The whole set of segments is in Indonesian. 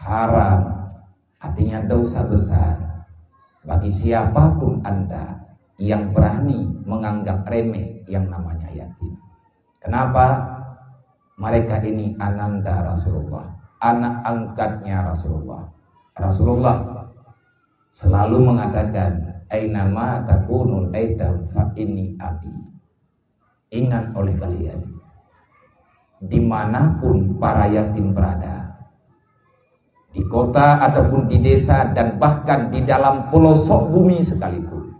haram, artinya dosa besar bagi siapapun Anda yang berani menganggap remeh yang namanya yatim. Kenapa? Mereka ini ananda Rasulullah, anak angkatnya Rasulullah. Rasulullah selalu mengatakan, ainama takunul aitam fa inni abi. Ingat oleh kalian, dimanapun para yatim berada, di kota ataupun di desa dan bahkan di dalam pelosok bumi sekalipun,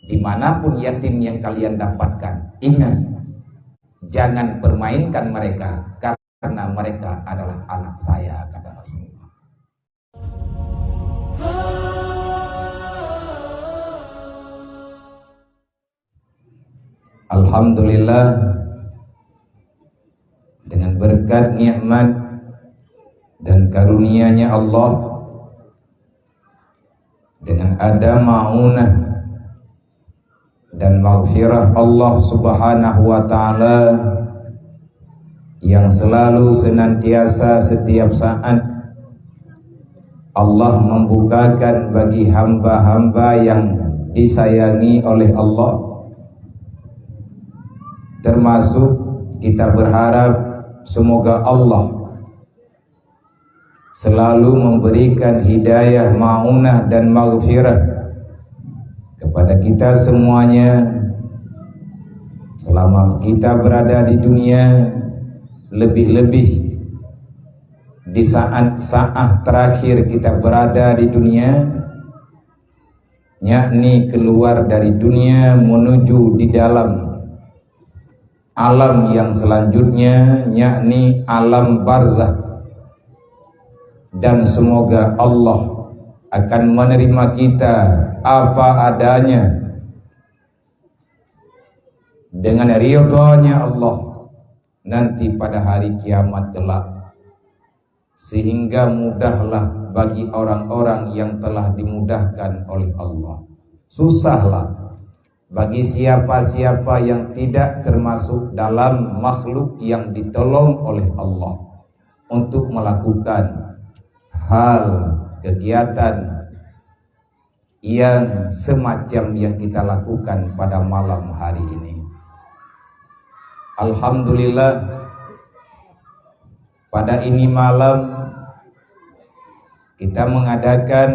dimanapun yatim yang kalian dapatkan, ingat, jangan permainkan mereka karena mereka adalah anak saya, kata Rasulullah. Alhamdulillah, dengan berkat nikmat dan karunia-Nya Allah, dengan ada ma'unah dan maghfirah Allah Subhanahu wa ta'ala yang selalu senantiasa setiap saat Allah membukakan bagi hamba-hamba yang disayangi oleh Allah, termasuk kita berharap semoga Allah selalu memberikan hidayah, ma'unah dan maghfirah kepada kita semuanya selama kita berada di dunia, lebih-lebih di saat-saat terakhir kita berada di dunia, yakni keluar dari dunia menuju di dalam alam yang selanjutnya, yakni alam barzakh. Dan semoga Allah akan menerima kita apa adanya dengan ridha-Nya Allah nanti pada hari kiamat kelak, sehingga mudahlah bagi orang-orang yang telah dimudahkan oleh Allah. Susahlah bagi siapa-siapa yang tidak termasuk dalam makhluk yang ditolong oleh Allah untuk melakukan hal kegiatan yang semacam yang kita lakukan pada malam hari ini. Alhamdulillah, pada ini malam kita mengadakan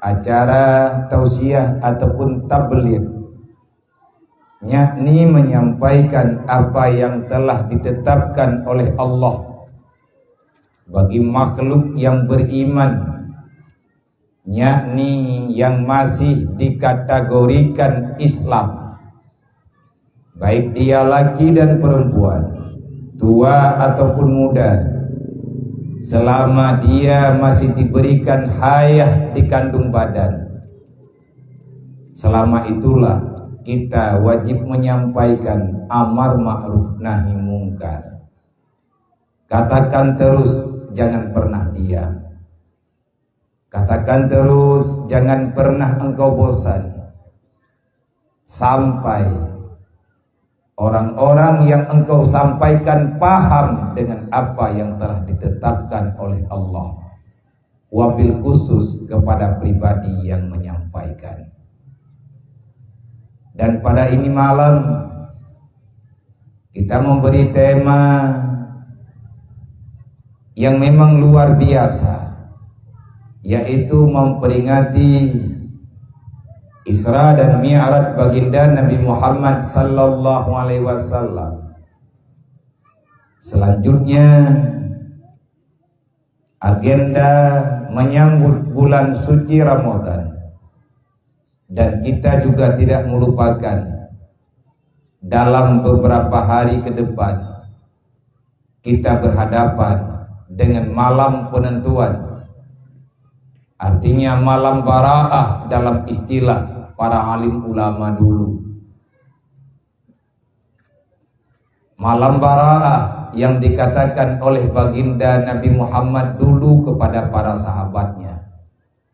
acara tausiah ataupun tabligh, yakni menyampaikan apa yang telah ditetapkan oleh Allah bagi makhluk yang beriman, yakni yang masih dikategorikan Islam, baik dia laki dan perempuan, tua ataupun muda, selama dia masih diberikan hayah di kandung badan. Selama itulah kita wajib menyampaikan amar ma'ruf nahi mungkar. Katakan terus, jangan pernah diam. Katakan terus, jangan pernah engkau bosan, sampai orang-orang yang engkau sampaikan paham dengan apa yang telah ditetapkan oleh Allah, wabil khusus kepada pribadi yang menyampaikan. Dan pada ini malam kita memberi tema yang memang luar biasa, yaitu memperingati Isra dan Mi'raj baginda Nabi Muhammad sallallahu alaihi wasallam. Selanjutnya agenda menyambut bulan suci Ramadan, dan kita juga tidak melupakan dalam beberapa hari ke depan kita berhadapan dengan malam penentuan, artinya malam bara'ah dalam istilah para alim ulama dulu. Malam bara'ah yang dikatakan oleh baginda Nabi Muhammad dulu kepada para sahabatnya,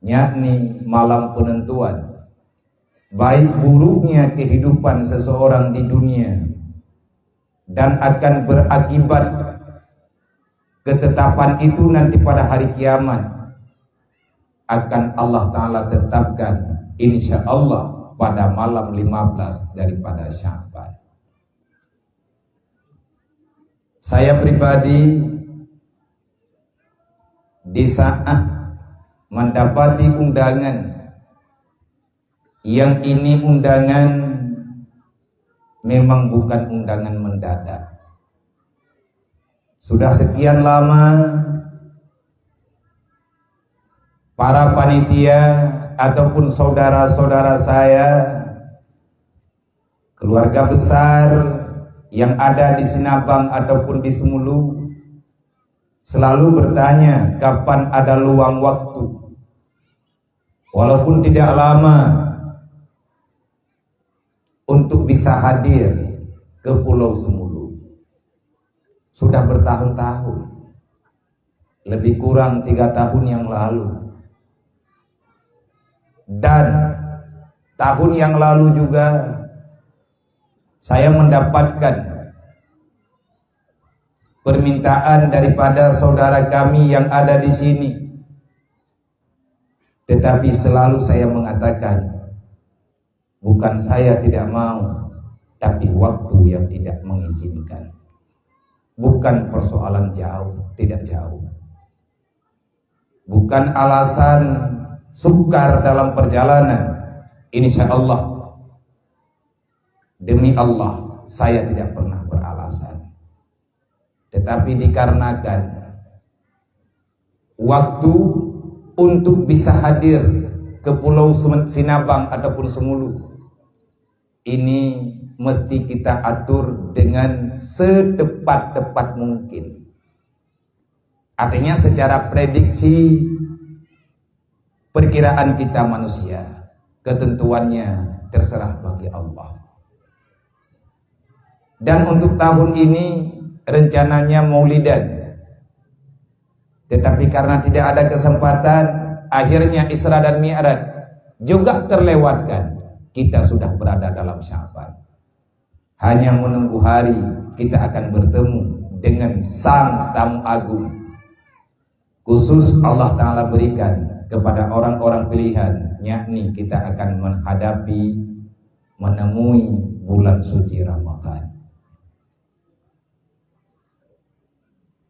yakni malam penentuan baik buruknya kehidupan seseorang di dunia dan akan berakibat ketetapan itu nanti pada hari kiamat akan Allah Ta'ala tetapkan insya Allah pada malam 15 daripada Sya'ban. Saya pribadi di saat mendapati undangan yang ini undangan memang bukan undangan mendadak. Sudah sekian lama para panitia ataupun saudara-saudara saya, keluarga besar yang ada di Sinabang ataupun di Semulu selalu bertanya kapan ada luang waktu, walaupun tidak lama, untuk bisa hadir ke Pulau Semulu. Sudah bertahun-tahun, lebih kurang 3 tahun yang lalu. Dan tahun yang lalu juga saya mendapatkan permintaan daripada saudara kami yang ada di sini. Tetapi selalu saya mengatakan, bukan saya tidak mau, tapi waktu yang tidak mengizinkan. Bukan persoalan jauh, tidak jauh. Bukan alasan sukar dalam perjalanan. Insya Allah, demi Allah, saya tidak pernah beralasan. Tetapi dikarenakan waktu untuk bisa hadir ke Pulau Sinabang ataupun Semulu, ini mesti kita atur dengan setepat-tepat mungkin. Artinya secara prediksi perkiraan kita manusia, ketentuannya terserah bagi Allah. Dan untuk tahun ini rencananya maulidan, tetapi karena tidak ada kesempatan, akhirnya Isra dan Mi'raj juga terlewatkan. Kita sudah berada dalam Sya'ban, hanya menunggu hari kita akan bertemu dengan sang tamu agung, khusus Allah Ta'ala berikan kepada orang-orang pilihan, yakni kita akan menemui bulan suci Ramadan.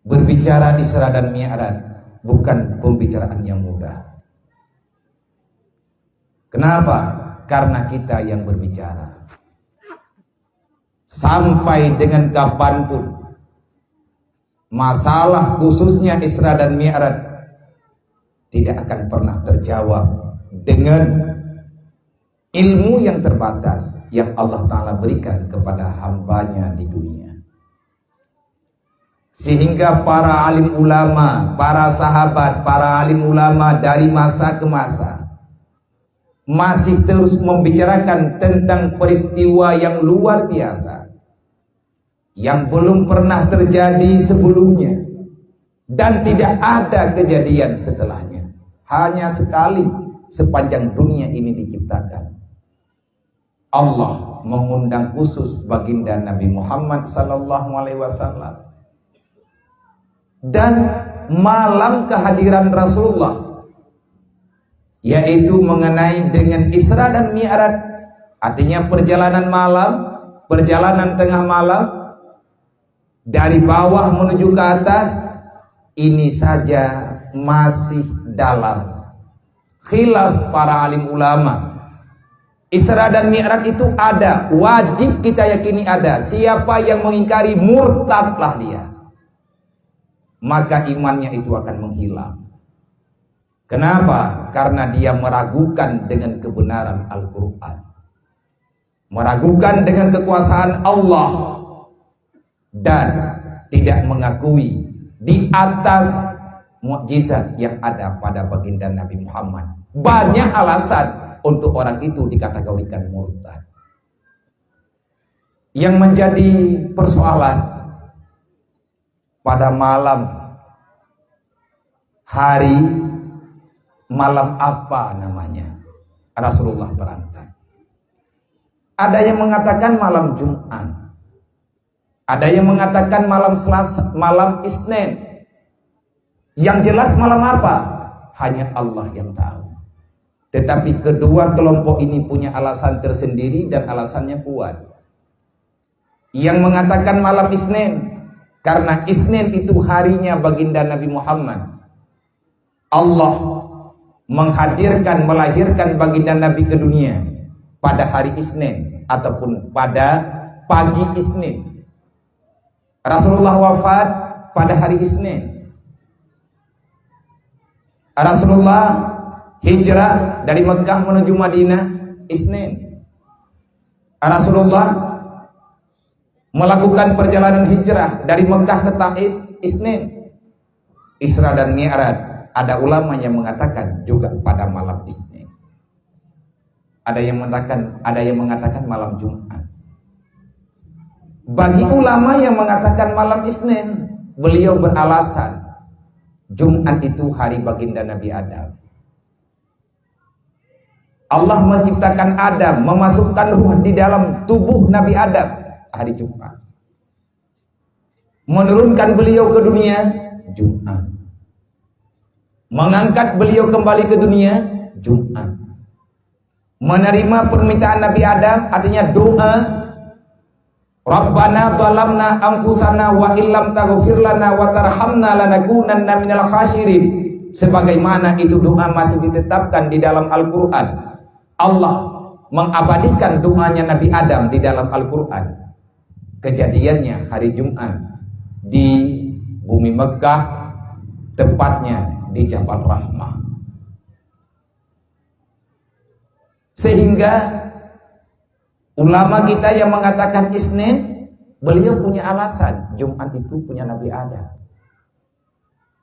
Berbicara Isra dan Mi'raj bukan pembicaraan yang mudah. Kenapa? Karena kita yang berbicara. Sampai dengan kapanpun masalah khususnya Isra dan Mi'raj tidak akan pernah terjawab dengan ilmu yang terbatas yang Allah Ta'ala berikan kepada hambanya di dunia. Sehingga para alim ulama, para sahabat, para alim ulama dari masa ke masa masih terus membicarakan tentang peristiwa yang luar biasa yang belum pernah terjadi sebelumnya dan tidak ada kejadian setelahnya. Hanya sekali sepanjang dunia ini diciptakan, Allah mengundang khusus baginda Nabi Muhammad SAW. Dan malam kehadiran Rasulullah, yaitu mengenai dengan Isra dan Mi'raj, artinya perjalanan malam, perjalanan tengah malam dari bawah menuju ke atas, ini saja masih dalam khilaf para alim ulama. Isra dan Mi'raj itu ada, wajib kita yakini ada. Siapa yang mengingkari, murtadlah dia, maka imannya itu akan menghilang. Kenapa? Karena dia meragukan dengan kebenaran Al-Quran, meragukan dengan kekuasaan Allah, dan tidak mengakui di atas mukjizat yang ada pada baginda Nabi Muhammad. Banyak alasan untuk orang itu dikategorikan murtad. Yang menjadi persoalan, pada malam hari, malam apa namanya Rasulullah berangkat. Ada yang mengatakan malam Jumat, ada yang mengatakan malam Selasa, malam Isnin, Yang jelas malam apa? Hanya Allah yang tahu. Tetapi kedua kelompok ini punya alasan tersendiri dan alasannya kuat. Yang mengatakan malam Isnin, karena Isnin itu harinya baginda Nabi Muhammad. Allah menghadirkan, melahirkan baginda Nabi ke dunia pada hari Isnin ataupun pada pagi Isnin. Rasulullah wafat pada hari Isnin. Rasulullah hijrah dari Mekah menuju Madinah Isnin. Rasulullah melakukan perjalanan hijrah dari Mekah ke Taif Isnin. Isra dan Mi'raj, ada ulama yang mengatakan juga pada malam Isnin. Ada yang mengatakan malam Jumat. Bagi ulama yang mengatakan malam Isnin, beliau beralasan Jumat itu hari baginda Nabi Adam. Allah menciptakan Adam, memasukkan ruh di dalam tubuh Nabi Adam hari Jumat. Menurunkan beliau ke dunia Jumat. Mengangkat beliau kembali ke dunia Jumat. Menerima permintaan Nabi Adam, artinya doa, Rabbana zalamna anfusana wa illam taghfir lana wa tarhamna lanakunanna minal khasirin. Sebagaimana itu doa masih ditetapkan di dalam Al-Qur'an. Allah mengabadikan doanya Nabi Adam di dalam Al-Qur'an. Kejadiannya hari Jumat di bumi Mekah, tepatnya di Jabal Rahmah. Sehingga ulama kita yang mengatakan Isnin, beliau punya alasan Jumat itu punya Nabi Adam.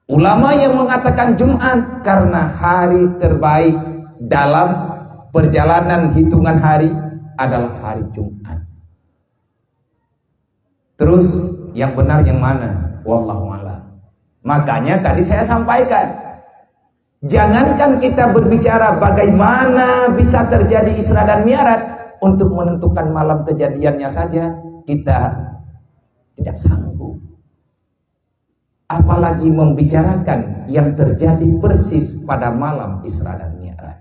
Ulama yang mengatakan Jumat karena hari terbaik dalam perjalanan hitungan hari adalah hari Jumat. Terus yang benar yang mana? Wallahu a'lam. Makanya tadi saya sampaikan, jangankan kita berbicara bagaimana bisa terjadi Isra dan Mi'raj, untuk menentukan malam kejadiannya saja kita tidak sanggup. Apalagi membicarakan yang terjadi persis pada malam Isra dan Mi'raj.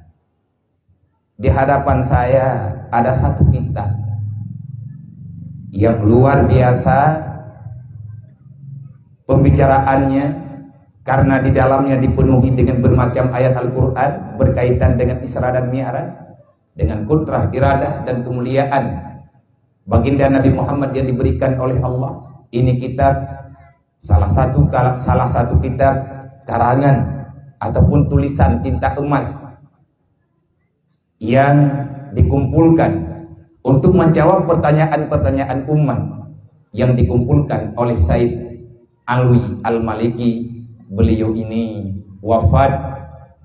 Di hadapan saya ada satu kitab yang luar biasa pembicaraannya, karena di dalamnya dipenuhi dengan bermacam ayat Al-Quran berkaitan dengan Isra dan Mi'raj, dengan kudrah, iradah dan kemuliaan baginda Nabi Muhammad yang diberikan oleh Allah. Ini kitab salah satu kitab karangan ataupun tulisan tinta emas yang dikumpulkan untuk menjawab pertanyaan-pertanyaan umat yang dikumpulkan oleh Said Alwi Al-Maliki. Beliau ini wafat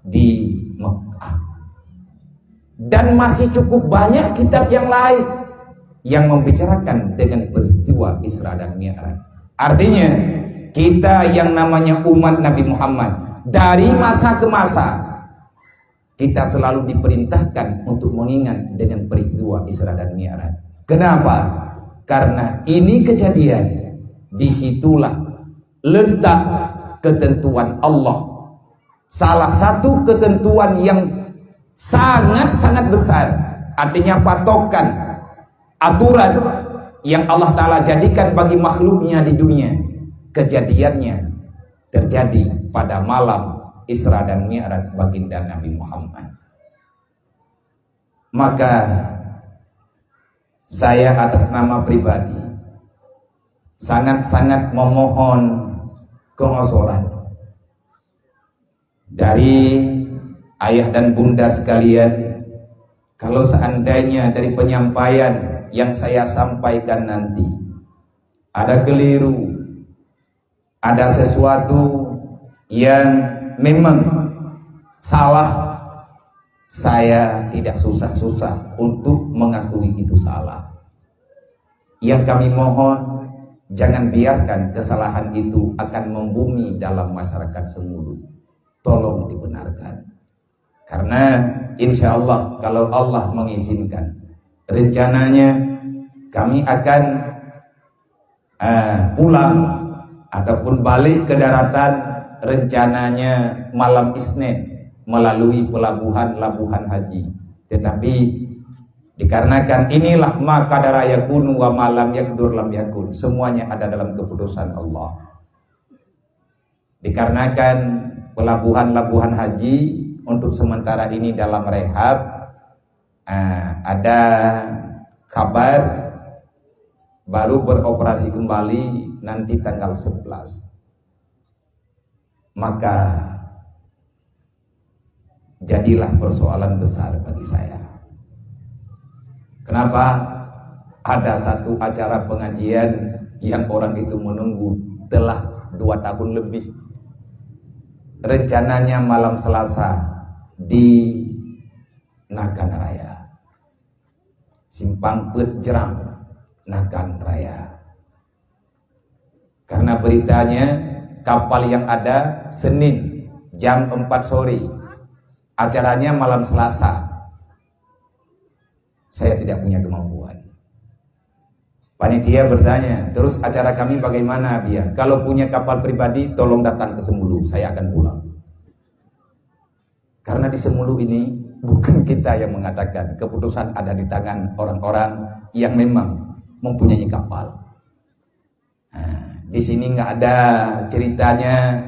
di Mekah. Dan masih cukup banyak kitab yang lain yang membicarakan dengan peristiwa Isra dan Mi'raj. Artinya kita yang namanya umat Nabi Muhammad, dari masa ke masa kita selalu diperintahkan untuk mengingat dengan peristiwa Isra dan Mi'raj. Kenapa? Karena ini kejadian, disitulah letak ketentuan Allah. Salah satu ketentuan yang sangat-sangat besar, artinya patokan, aturan yang Allah Ta'ala jadikan bagi makhluknya di dunia. Kejadiannya terjadi pada malam Isra dan Mi'raj baginda Nabi Muhammad. Maka saya atas nama pribadi sangat-sangat memohon keosoran dari ayah dan bunda sekalian, kalau seandainya dari penyampaian yang saya sampaikan nanti ada keliru, ada sesuatu yang memang salah, saya tidak susah-susah untuk mengakui itu salah. Yang kami mohon, jangan biarkan kesalahan itu akan membumi dalam masyarakat Semulut. Tolong dibenarkan. Karena insya Allah kalau Allah mengizinkan, rencananya kami akan pulang ataupun balik ke daratan rencananya malam Isnin melalui pelabuhan haji, tetapi dikarenakan inilah ma qadara yakun wa malam yakdur lam yakun, semuanya ada dalam keputusan Allah. Dikarenakan pelabuhan haji untuk sementara ini dalam rehab, ada kabar baru beroperasi kembali nanti tanggal 11. Maka jadilah persoalan besar bagi saya. Kenapa? Ada satu acara pengajian yang orang itu menunggu telah 2 tahun lebih. Rencananya malam Selasa di Nagan Raya, Simpang Pejrang, Nagan Raya. Karena beritanya kapal yang ada Senin jam 4 sore, acaranya malam Selasa. Saya tidak punya kemampuan. Panitia bertanya, terus acara kami bagaimana Bia? Kalau punya kapal pribadi tolong datang ke Semulu, saya akan pulang. Karena di Semulu ini bukan kita yang mengatakan, keputusan ada di tangan orang-orang yang memang mempunyai kapal. Di sini nggak ada ceritanya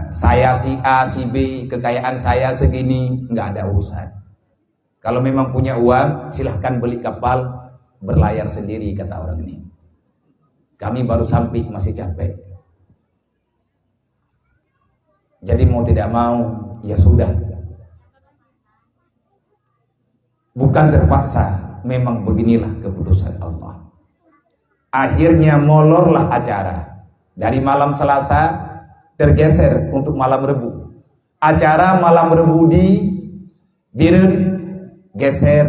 saya si A si B, kekayaan saya segini, nggak ada urusan. Kalau memang punya uang silahkan beli kapal, berlayar sendiri, kata orang ini. Kami baru sampai masih capek. Jadi mau tidak mau ya sudah, bukan terpaksa, memang beginilah keputusan Allah. Akhirnya molorlah acara dari malam Selasa tergeser untuk malam Rebu. Acara malam Rebu di Biren geser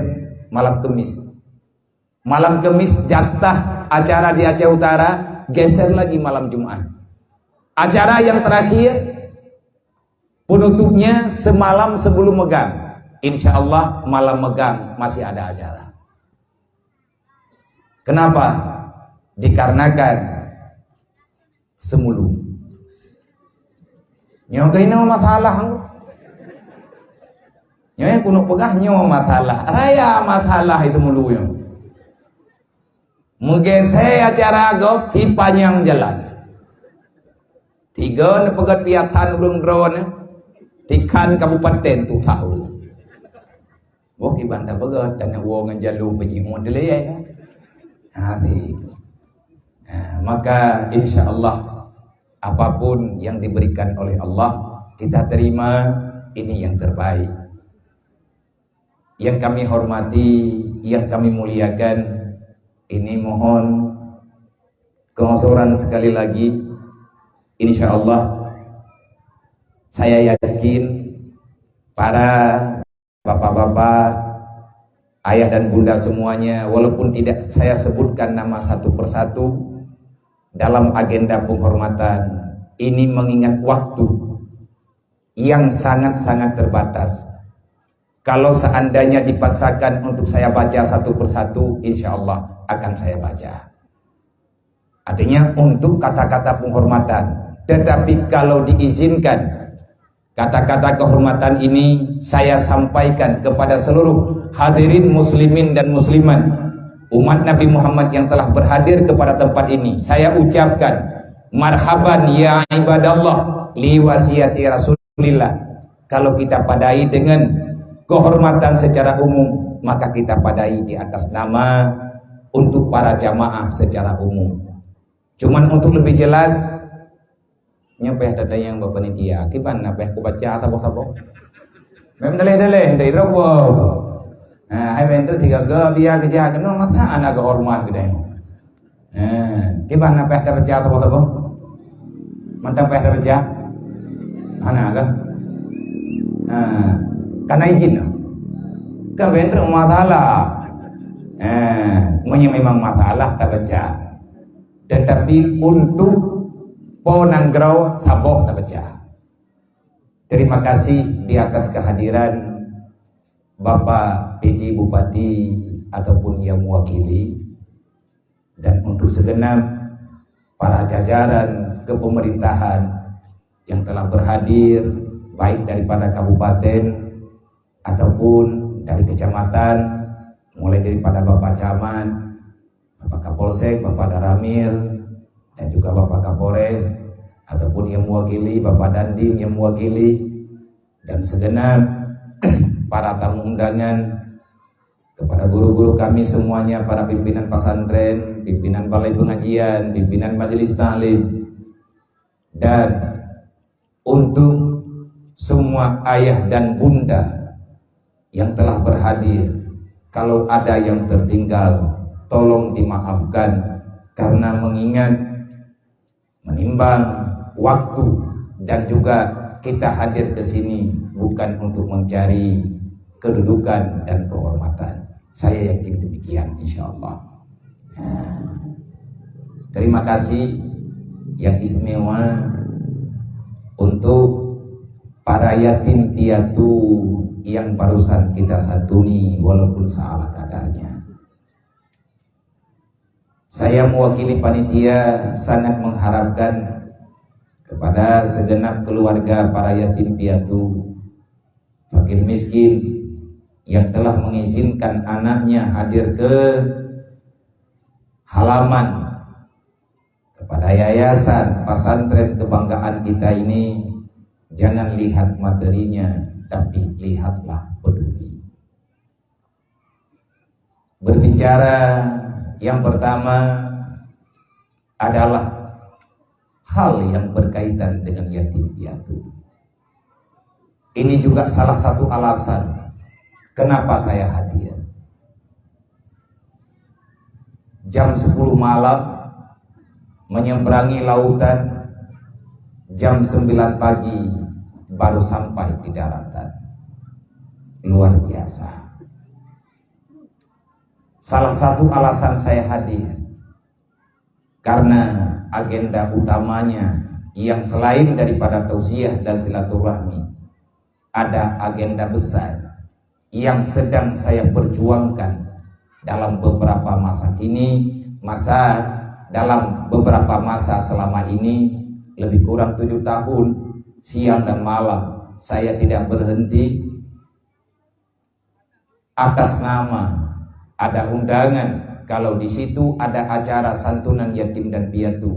malam Kemis. Malam Kemis jatah acara di Aceh Utara, geser lagi malam Jumat. Acara yang terakhir penutupnya semalam sebelum megang. Insya Allah malam megang masih ada acara. Kenapa? Dikarenakan Semulu. Nyawa ini masalah. Nyawa kuno pegah nyawa masalah. Raya masalah itu mulu yang. Menggethe acara agak di panjang jalan. 3 pegat piatan urung drone tikan kabupaten tu tahu. Wah ibanda pegat dan wong njalu beji model ya. Maka insya Allah apapun yang diberikan oleh Allah kita terima, ini yang terbaik. Yang kami hormati, yang kami muliakan, ini mohon kehormatan sekali lagi. Insya Allah saya yakin para bapak-bapak, ayah dan bunda semuanya, walaupun tidak saya sebutkan nama satu persatu dalam agenda penghormatan ini, mengingat waktu yang sangat-sangat terbatas. Kalau seandainya dipaksakan untuk saya baca satu persatu, insya Allah akan saya baca. Artinya untuk kata-kata penghormatan. Tetapi kalau diizinkan kata-kata kehormatan ini saya sampaikan kepada seluruh hadirin muslimin dan muslimat, umat Nabi Muhammad yang telah berhadir kepada tempat ini, saya ucapkan marhaban ya ibadallah li wasiyati Rasulillah. Kalau kita padai dengan kehormatan secara umum, maka kita padai di atas nama untuk para jamaah secara umum. Cuman untuk lebih jelas, nyampe ada yang bapak panitia, gimana aku baca atau memang dalih dari rawo. Nah, hai benda 3 biar kerja kena mata anak kehormat gede. Gimana ada baca atau mantap ada baca? Anak kan? Karena izin. Kan benda masalah. Memang masalah tak baca. Tetapi untuk ponanggrau saboh tak baca. Terima kasih di atas kehadiran Bapak PJ Bupati ataupun yang mewakili, dan untuk segenap para jajaran kepemerintahan yang telah berhadir, baik daripada kabupaten ataupun dari kecamatan, mulai daripada Bapak Camat, Bapak Kapolsek, Bapak Daramil, dan juga Bapak Kapolres, ataupun yang mewakili Bapak Dandim yang mewakili, dan segenap para tamu undangan, kepada guru-guru kami semuanya, para pimpinan pesantren, pimpinan balai pengajian, pimpinan majelis taklim, dan untuk semua ayah dan bunda yang telah berhadir. Kalau ada yang tertinggal, tolong dimaafkan, karena mengingat, menimbang waktu, dan juga kita hadir ke sini bukan untuk mencari kedudukan dan kehormatan. Saya yakin demikian, insya Allah. Terima kasih yang istimewa untuk para yatim piatu yang barusan kita santuni, walaupun salah kadarnya. Saya mewakili panitia sangat mengharapkan kepada segenap keluarga para yatim piatu, fakir miskin yang telah mengizinkan anaknya hadir ke halaman kepada yayasan pesantren kebanggaan kita ini. Jangan lihat materinya, tapi lihatlah peduli. Berbicara yang pertama adalah hal yang berkaitan dengan yatim piatu. Ini juga salah satu alasan kenapa saya hadir. Jam 10 malam menyeberangi lautan, jam 9 pagi baru sampai di daratan. Luar biasa. Salah satu alasan saya hadir karena agenda utamanya yang selain daripada tausiah dan silaturahmi, ada agenda besar yang sedang saya perjuangkan dalam beberapa masa kini, dalam beberapa masa selama ini, lebih kurang 7 tahun, siang dan malam saya tidak berhenti atas nama ada undangan. Kalau di situ ada acara santunan yatim dan piatu,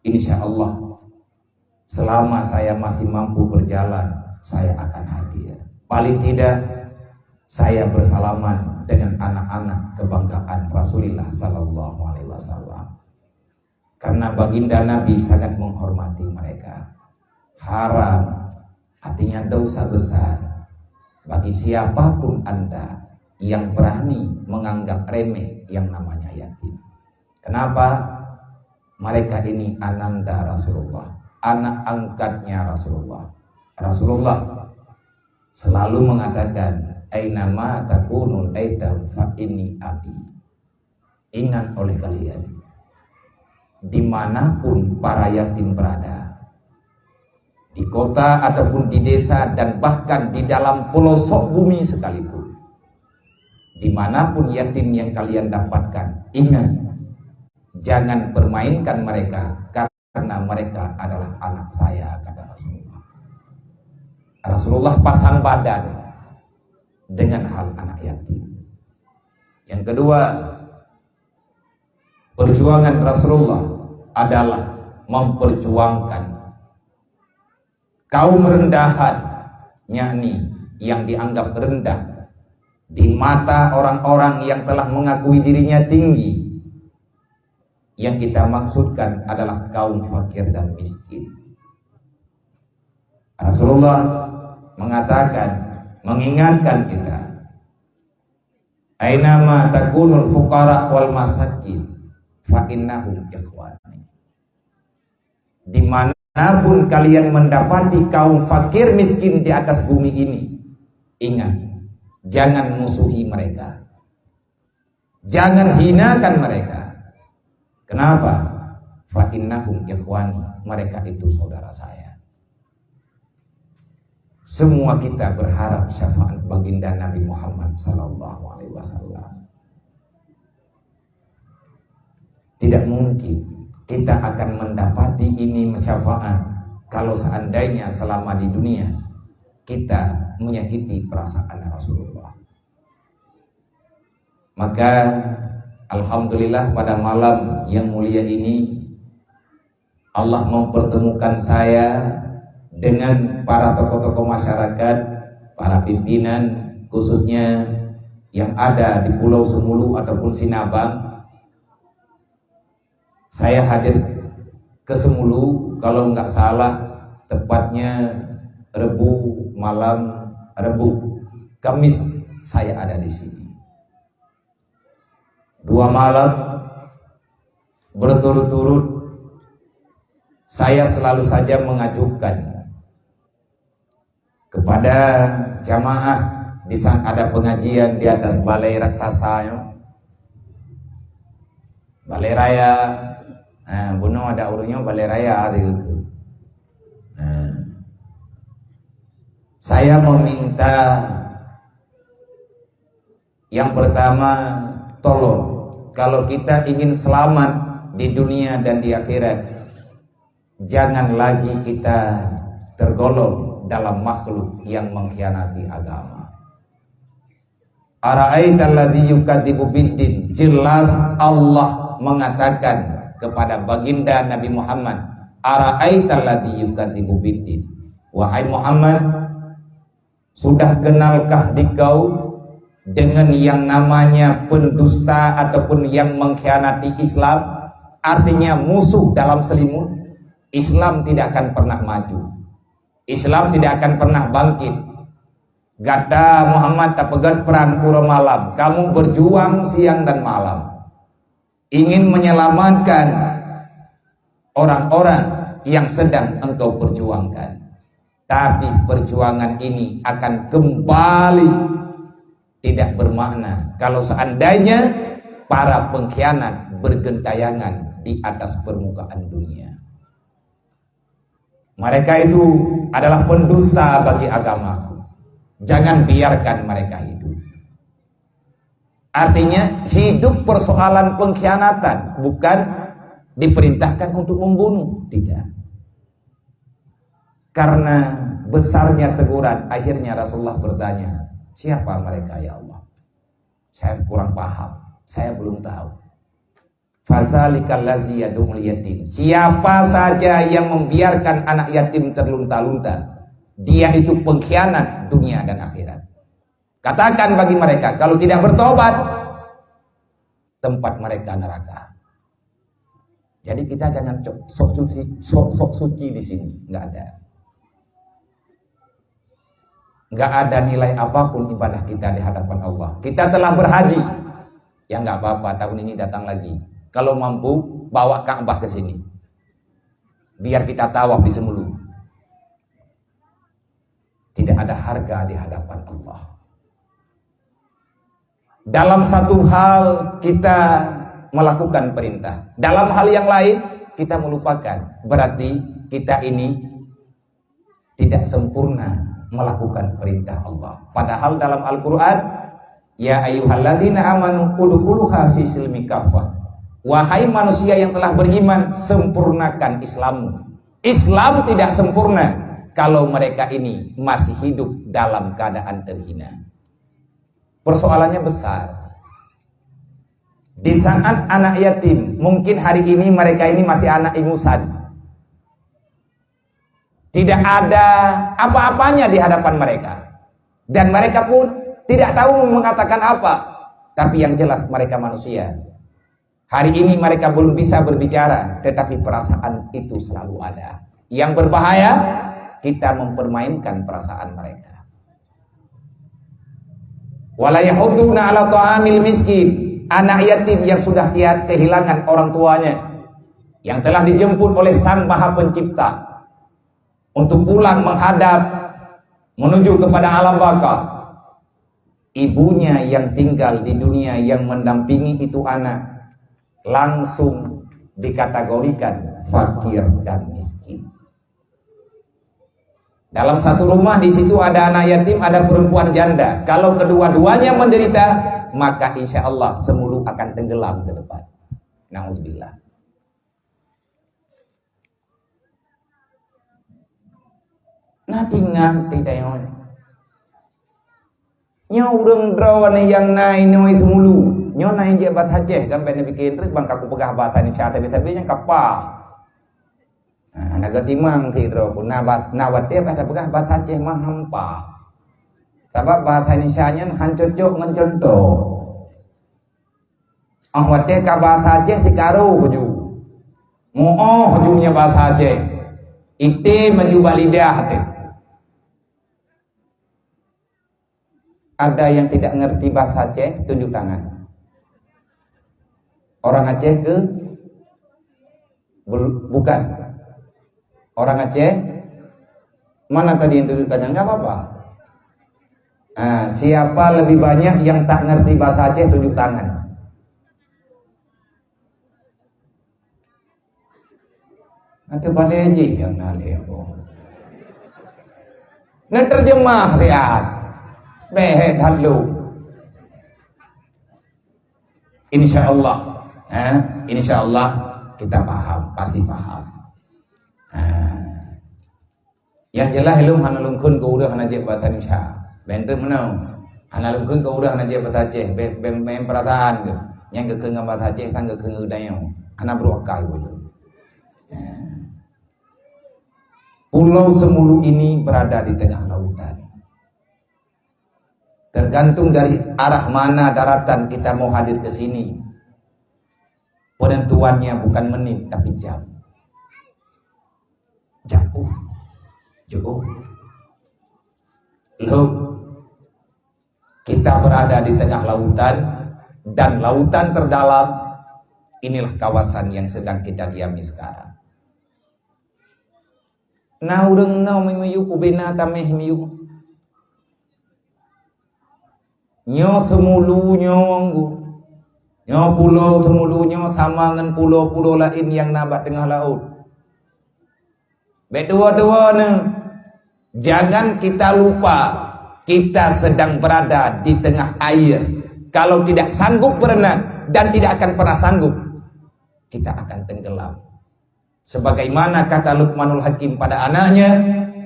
insya Allah selama saya masih mampu berjalan, saya akan hadir. Paling tidak saya bersalaman dengan anak-anak kebanggaan Rasulullah Sallallahu Alaihi Wasallam, karena baginda Nabi sangat menghormati mereka. Haram artinya dosa besar bagi siapapun Anda yang berani menganggap remeh yang namanya yatim. Kenapa? Mereka ini ananda Rasulullah, anak angkatnya Rasulullah. Rasulullah selalu mengatakan, ainama takunul aitam fa inni abi. Ingat oleh kalian, dimanapun para yatim berada, di kota ataupun di desa, dan bahkan di dalam pelosok bumi sekalipun, dimanapun yatim yang kalian dapatkan, ingat, jangan permainkan mereka, karena mereka adalah anak saya, kata Rasulullah. Rasulullah pasang badan dengan hal anak yatim. Yang kedua, perjuangan Rasulullah adalah memperjuangkan kaum rendahan, yakni yang dianggap rendah di mata orang-orang yang telah mengakui dirinya tinggi. Yang kita maksudkan adalah kaum fakir dan miskin. Rasulullah mengatakan, mengingatkan kita, ainama takunul fuqara wal masakin fa innahum ikhwani. Dimanapun kalian mendapati kaum fakir miskin di atas bumi ini, ingat, jangan musuhi mereka, jangan hinakan mereka. Kenapa? Fa innahum ikhwani, mereka itu saudara saya. Semua kita berharap syafaat baginda Nabi Muhammad Sallallahu Alaihi Wasallam. Tidak mungkin kita akan mendapati ini syafaat kalau seandainya selama di dunia kita menyakiti perasaan Rasulullah. Maka alhamdulillah pada malam yang mulia ini Allah mempertemukan saya dengan para tokoh-tokoh masyarakat, para pimpinan khususnya yang ada di Pulau Semulu ataupun Sinabang. Saya hadir ke Semulu, kalau nggak salah tepatnya Kamis saya ada di sini. 2 malam berturut-turut saya selalu saja mengajukan kepada jamaah di saat ada pengajian di atas balai raksasa, balai raya. Nah, bunuh ada urunnya balai raya gitu. Nah, saya meminta yang pertama, tolong kalau kita ingin selamat di dunia dan di akhirat, jangan lagi kita tergolong dalam makhluk yang mengkhianati agama. Ara'aital ladzi yukadzibu biddin, jelas Allah mengatakan kepada baginda Nabi Muhammad, ara'aital ladzi yukadzibu biddin, wahai Muhammad, sudah kenalkah dikau dengan yang namanya pendusta ataupun yang mengkhianati Islam? Artinya musuh dalam selimut. Islam tidak akan pernah maju, Islam tidak akan pernah bangkit. Gata Muhammad tapegat peran pura malam, kamu berjuang siang dan malam ingin menyelamatkan orang-orang yang sedang engkau perjuangkan, tapi perjuangan ini akan kembali tidak bermakna kalau seandainya para pengkhianat bergentayangan di atas permukaan dunia. Mereka itu adalah pendusta bagi agamaku. Jangan biarkan mereka hidup. Artinya hidup persoalan pengkhianatan, bukan diperintahkan untuk membunuh, tidak. Karena besarnya teguran, akhirnya Rasulullah bertanya, siapa mereka ya Allah? Saya kurang paham, saya belum tahu. Fazalikal ladzi yad'ul yatim, siapa saja yang membiarkan anak yatim terlunta-lunta, dia itu pengkhianat dunia dan akhirat. Katakan bagi mereka, kalau tidak bertobat, tempat mereka neraka. Jadi kita jangan sok suci di sini, nggak ada nilai apapun ibadah kita di hadapan Allah. Kita telah berhaji, ya nggak apa-apa, tahun ini datang lagi. Kalau mampu bawa Ka'bah ke sini, biar kita tawaf di Semulu. Tidak ada harga di hadapan Allah. Dalam satu hal kita melakukan perintah, dalam hal yang lain kita melupakan. Berarti kita ini tidak sempurna melakukan perintah Allah. Padahal dalam Al-Quran, ya ayyuhalladzina amanu udkhuluha fi silmi kaffah, wahai manusia yang telah beriman, sempurnakan Islammu. Islam tidak sempurna kalau mereka ini masih hidup dalam keadaan terhina. Persoalannya besar. Di saat anak yatim, mungkin hari ini mereka ini masih anak ingusan, tidak ada apa-apanya di hadapan mereka, dan mereka pun tidak tahu mengatakan apa. Tapi yang jelas mereka manusia. Hari ini mereka belum bisa berbicara, tetapi perasaan itu selalu ada. Yang berbahaya, kita mempermainkan perasaan mereka. Wala yahudduna ala ta'amil miskin, anak yatim yang sudah kehilangan orang tuanya, yang telah dijemput oleh Sang Maha Pencipta untuk pulang menghadap menuju kepada alam baka. Ibunya yang tinggal di dunia yang mendampingi itu anak langsung dikategorikan fakir dan miskin. Dalam satu rumah di situ ada anak yatim, ada perempuan janda. Kalau kedua-duanya menderita, maka insya Allah Semulu akan tenggelam ke depan. Nauzubillah. Natingan tidak nyo urang drawan yang naik noi semulu nyo naik jabat hajeh kan ben bikin rek bang kaku pegah bahasa ni cha tapi nya kapal naga timang ti dro pun nawat dia pada pegah bahasa hajeh mah hampa sebab bahasa Indonesia nya hancocok ngan contoh awat dia ka bahasa hajeh ti karo baju muoh bajunya bahasa hajeh ite maju balidah teh. Ada yang tidak ngerti bahasa Aceh, tunjuk tangan. Orang Aceh ke? Bukan. Orang Aceh? Mana tadi yang tunjuk tangan? Gak apa-apa. Nah, siapa lebih banyak yang tak ngerti bahasa Aceh, tunjuk tangan. Ada balai yang naleo. Nah terjemah lihat. Behet halu. Insyaallah, insyaallah kita paham, pasti paham. Yang jelas ilmu hanalum kun ke udah hanaje bahasa Indonesia. Benter menau. Hanalum kun ke udah hanaje bahasa Aceh, bem perasaan ke. Yang ke bahasa Aceh sang ke ngudayau. Ana berokai dulu. Pulau Semulu ini berada di tengah lautan. Tergantung dari arah mana daratan kita mau hadir ke sini. Penentuannya bukan menit tapi jam. Jauh. Loh, kita berada di tengah lautan dan lautan terdalam. Inilah kawasan yang sedang kita diami sekarang. Nah, urang nau mimuyuk ubena tameh miyuk. Nyo semulu nyo pulau semulu nyo sama dengan pulau-pulau lain yang nabat tengah laut. Bedua-dua jangan kita lupa kita sedang berada di tengah air. Kalau tidak sanggup berenang dan tidak akan pernah sanggup, kita akan tenggelam. Sebagaimana kata Luqmanul Hakim pada anaknya,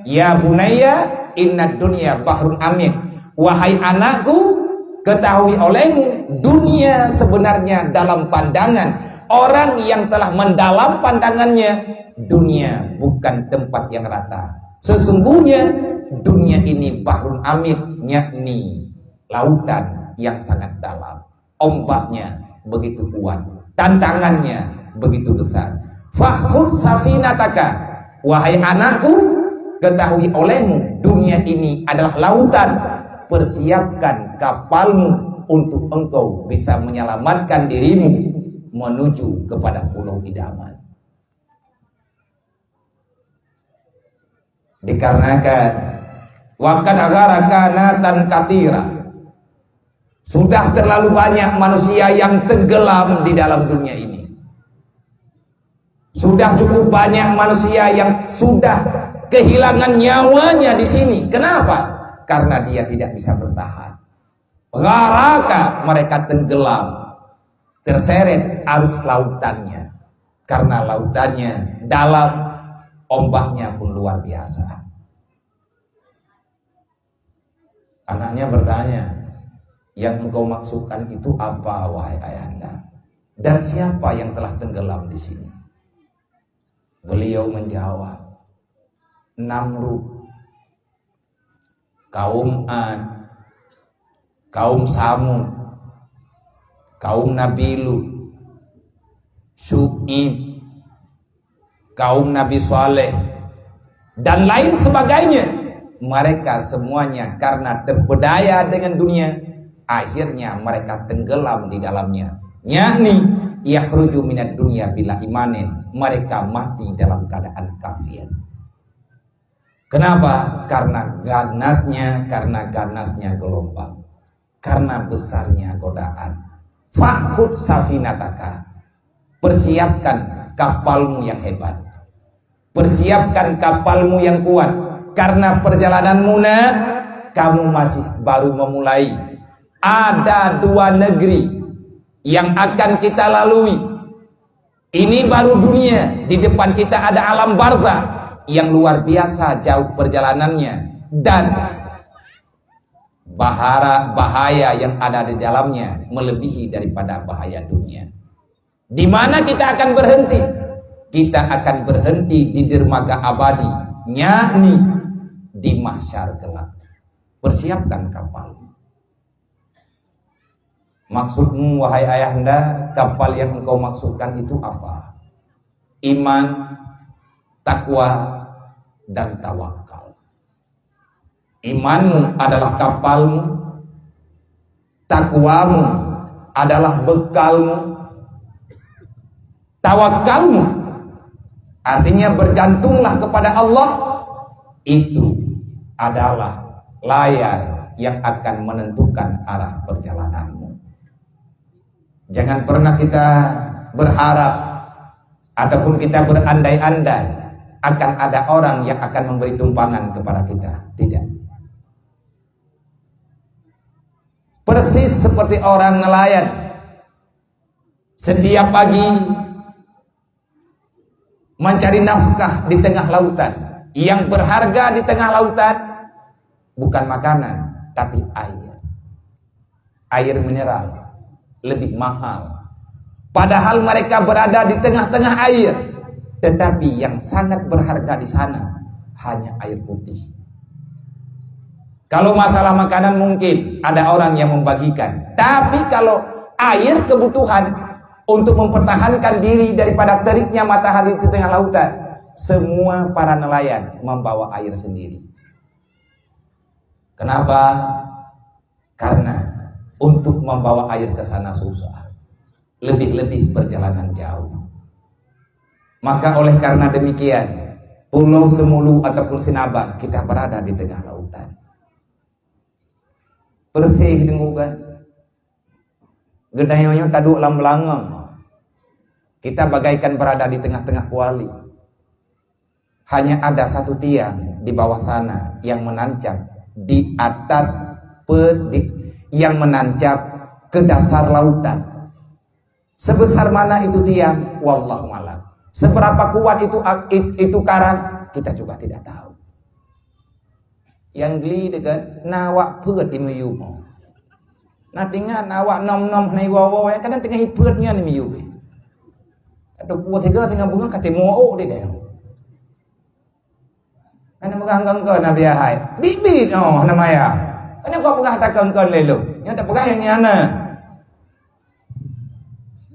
ya bunayya innad dunya bahrun amik. Wahai anakku, ketahui olehmu, dunia sebenarnya dalam pandangan orang yang telah mendalam pandangannya. Dunia bukan tempat yang rata. Sesungguhnya dunia ini bahrun amir, yakni lautan yang sangat dalam. Ombaknya begitu kuat, tantangannya begitu besar. Fahfud safinataka, wahai anakku, ketahui olehmu, dunia ini adalah lautan. Persiapkan kapalmu untuk engkau bisa menyelamatkan dirimu menuju kepada pulau idaman. Dikarenakan wakan agarakanatan katira, sudah terlalu banyak manusia yang tenggelam di dalam dunia ini. Sudah cukup banyak manusia yang sudah kehilangan nyawanya di sini. Kenapa? Karena dia tidak bisa bertahan. Gharaka, mereka tenggelam, terseret arus lautannya. Karena lautannya dalam, ombaknya pun luar biasa. Anaknya bertanya, yang engkau maksudkan itu apa, wahai ayahanda? Dan siapa yang telah tenggelam di sini? Beliau menjawab, Namrud, kaum Ad, kaum Samud, kaum Nabi Lut, Syu'ib, kaum Nabi Saleh, dan lain sebagainya. Mereka semuanya karena terpedaya dengan dunia, akhirnya mereka tenggelam di dalamnya. Yakni yakhruju minad dunya bila imanin, mereka mati dalam keadaan kafir. Kenapa? Karena ganasnya gelombang, karena besarnya godaan. Fakhud safinataka, persiapkan kapalmu yang hebat, persiapkan kapalmu yang kuat, karena perjalananmu kamu masih baru memulai. Ada 2 negeri yang akan kita lalui. Ini baru dunia, di depan kita ada alam barzah yang luar biasa jauh perjalanannya, dan bahaya yang ada di dalamnya melebihi daripada bahaya dunia. Di mana kita akan berhenti? Kita akan berhenti di dermaga abadi, yakni di mahsyar kelak. Persiapkan kapal. Maksudmu wahai ayahanda, kapal yang engkau maksudkan itu apa? Iman, takwa, dan tawakal. Imanmu adalah kapalmu, takwamu adalah bekalmu, tawakalmu artinya bergantunglah kepada Allah, itu adalah layar yang akan menentukan arah perjalananmu. Jangan pernah kita berharap ataupun kita berandai-andai akan ada orang yang akan memberi tumpangan kepada kita. Tidak. Persis seperti orang nelayan, setiap pagi mencari nafkah di tengah lautan. Yang berharga di tengah lautan bukan makanan, tapi air. Air mineral lebih mahal. Padahal mereka berada di tengah-tengah air, tetapi yang sangat berharga di sana hanya air putih. Kalau masalah makanan mungkin ada orang yang membagikan, tapi kalau air kebutuhan untuk mempertahankan diri daripada teriknya matahari di tengah lautan, semua para nelayan membawa air sendiri. Kenapa? Karena untuk membawa air ke sana susah, lebih-lebih perjalanan jauh. Maka oleh karena demikian, Pulau Semulu ataupun Sinabang, kita berada di tengah lautan. Perih dengukan, gedayonyo taduk lam belangong. Kita bagaikan berada di tengah-tengah kuali. Hanya ada satu tiang di bawah sana yang menancap di atas yang menancap ke dasar lautan. Sebesar mana itu tiang? Wallahu a'lam. Seberapa kuat itu karang? Kita juga tidak tahu. Yang geli dekat nawak peut di meyu. Nah tinggal nawak nom-nom nei wawo yang kadang tengah hipeutnya ni meyu. Ada buat tiga tengah bunga kate moo dia dia. Ana megang ke nabi hai. Bibi no namanya. Ana kau pegah tak kengkon lelu. Yang tak pegah yang nyana.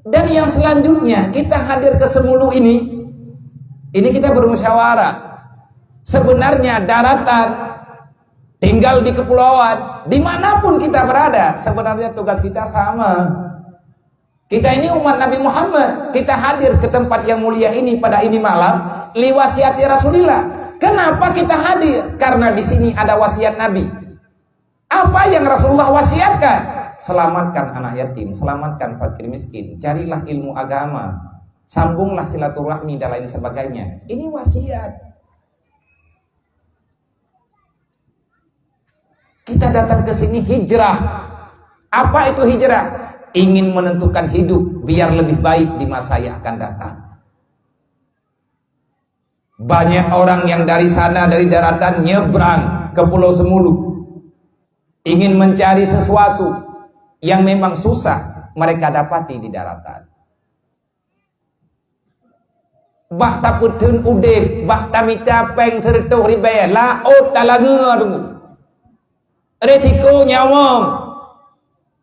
Dan yang selanjutnya kita hadir ke Semulu ini kita bermusyawarah. Sebenarnya daratan, tinggal di kepulauan, dimanapun kita berada, sebenarnya tugas kita sama. Kita ini umat Nabi Muhammad, kita hadir ke tempat yang mulia ini pada ini malam, liwasiati Rasulullah. Kenapa kita hadir? Karena di sini ada wasiat Nabi. Apa yang Rasulullah wasiatkan? Selamatkan anak yatim, selamatkan fakir miskin, carilah ilmu agama, sambunglah silaturahmi dan lain sebagainya. Ini wasiat. Kita datang ke sini hijrah. Apa itu hijrah? Ingin menentukan hidup biar lebih baik di masa yang akan datang. Banyak orang yang dari sana, dari daratan nyebrang ke Pulau Semulu, ingin mencari sesuatu yang memang susah mereka dapati di daratan. Bah taputun udip, bah tamita peng tertuh ribe, laut dalange tunggu. Resiko nyawa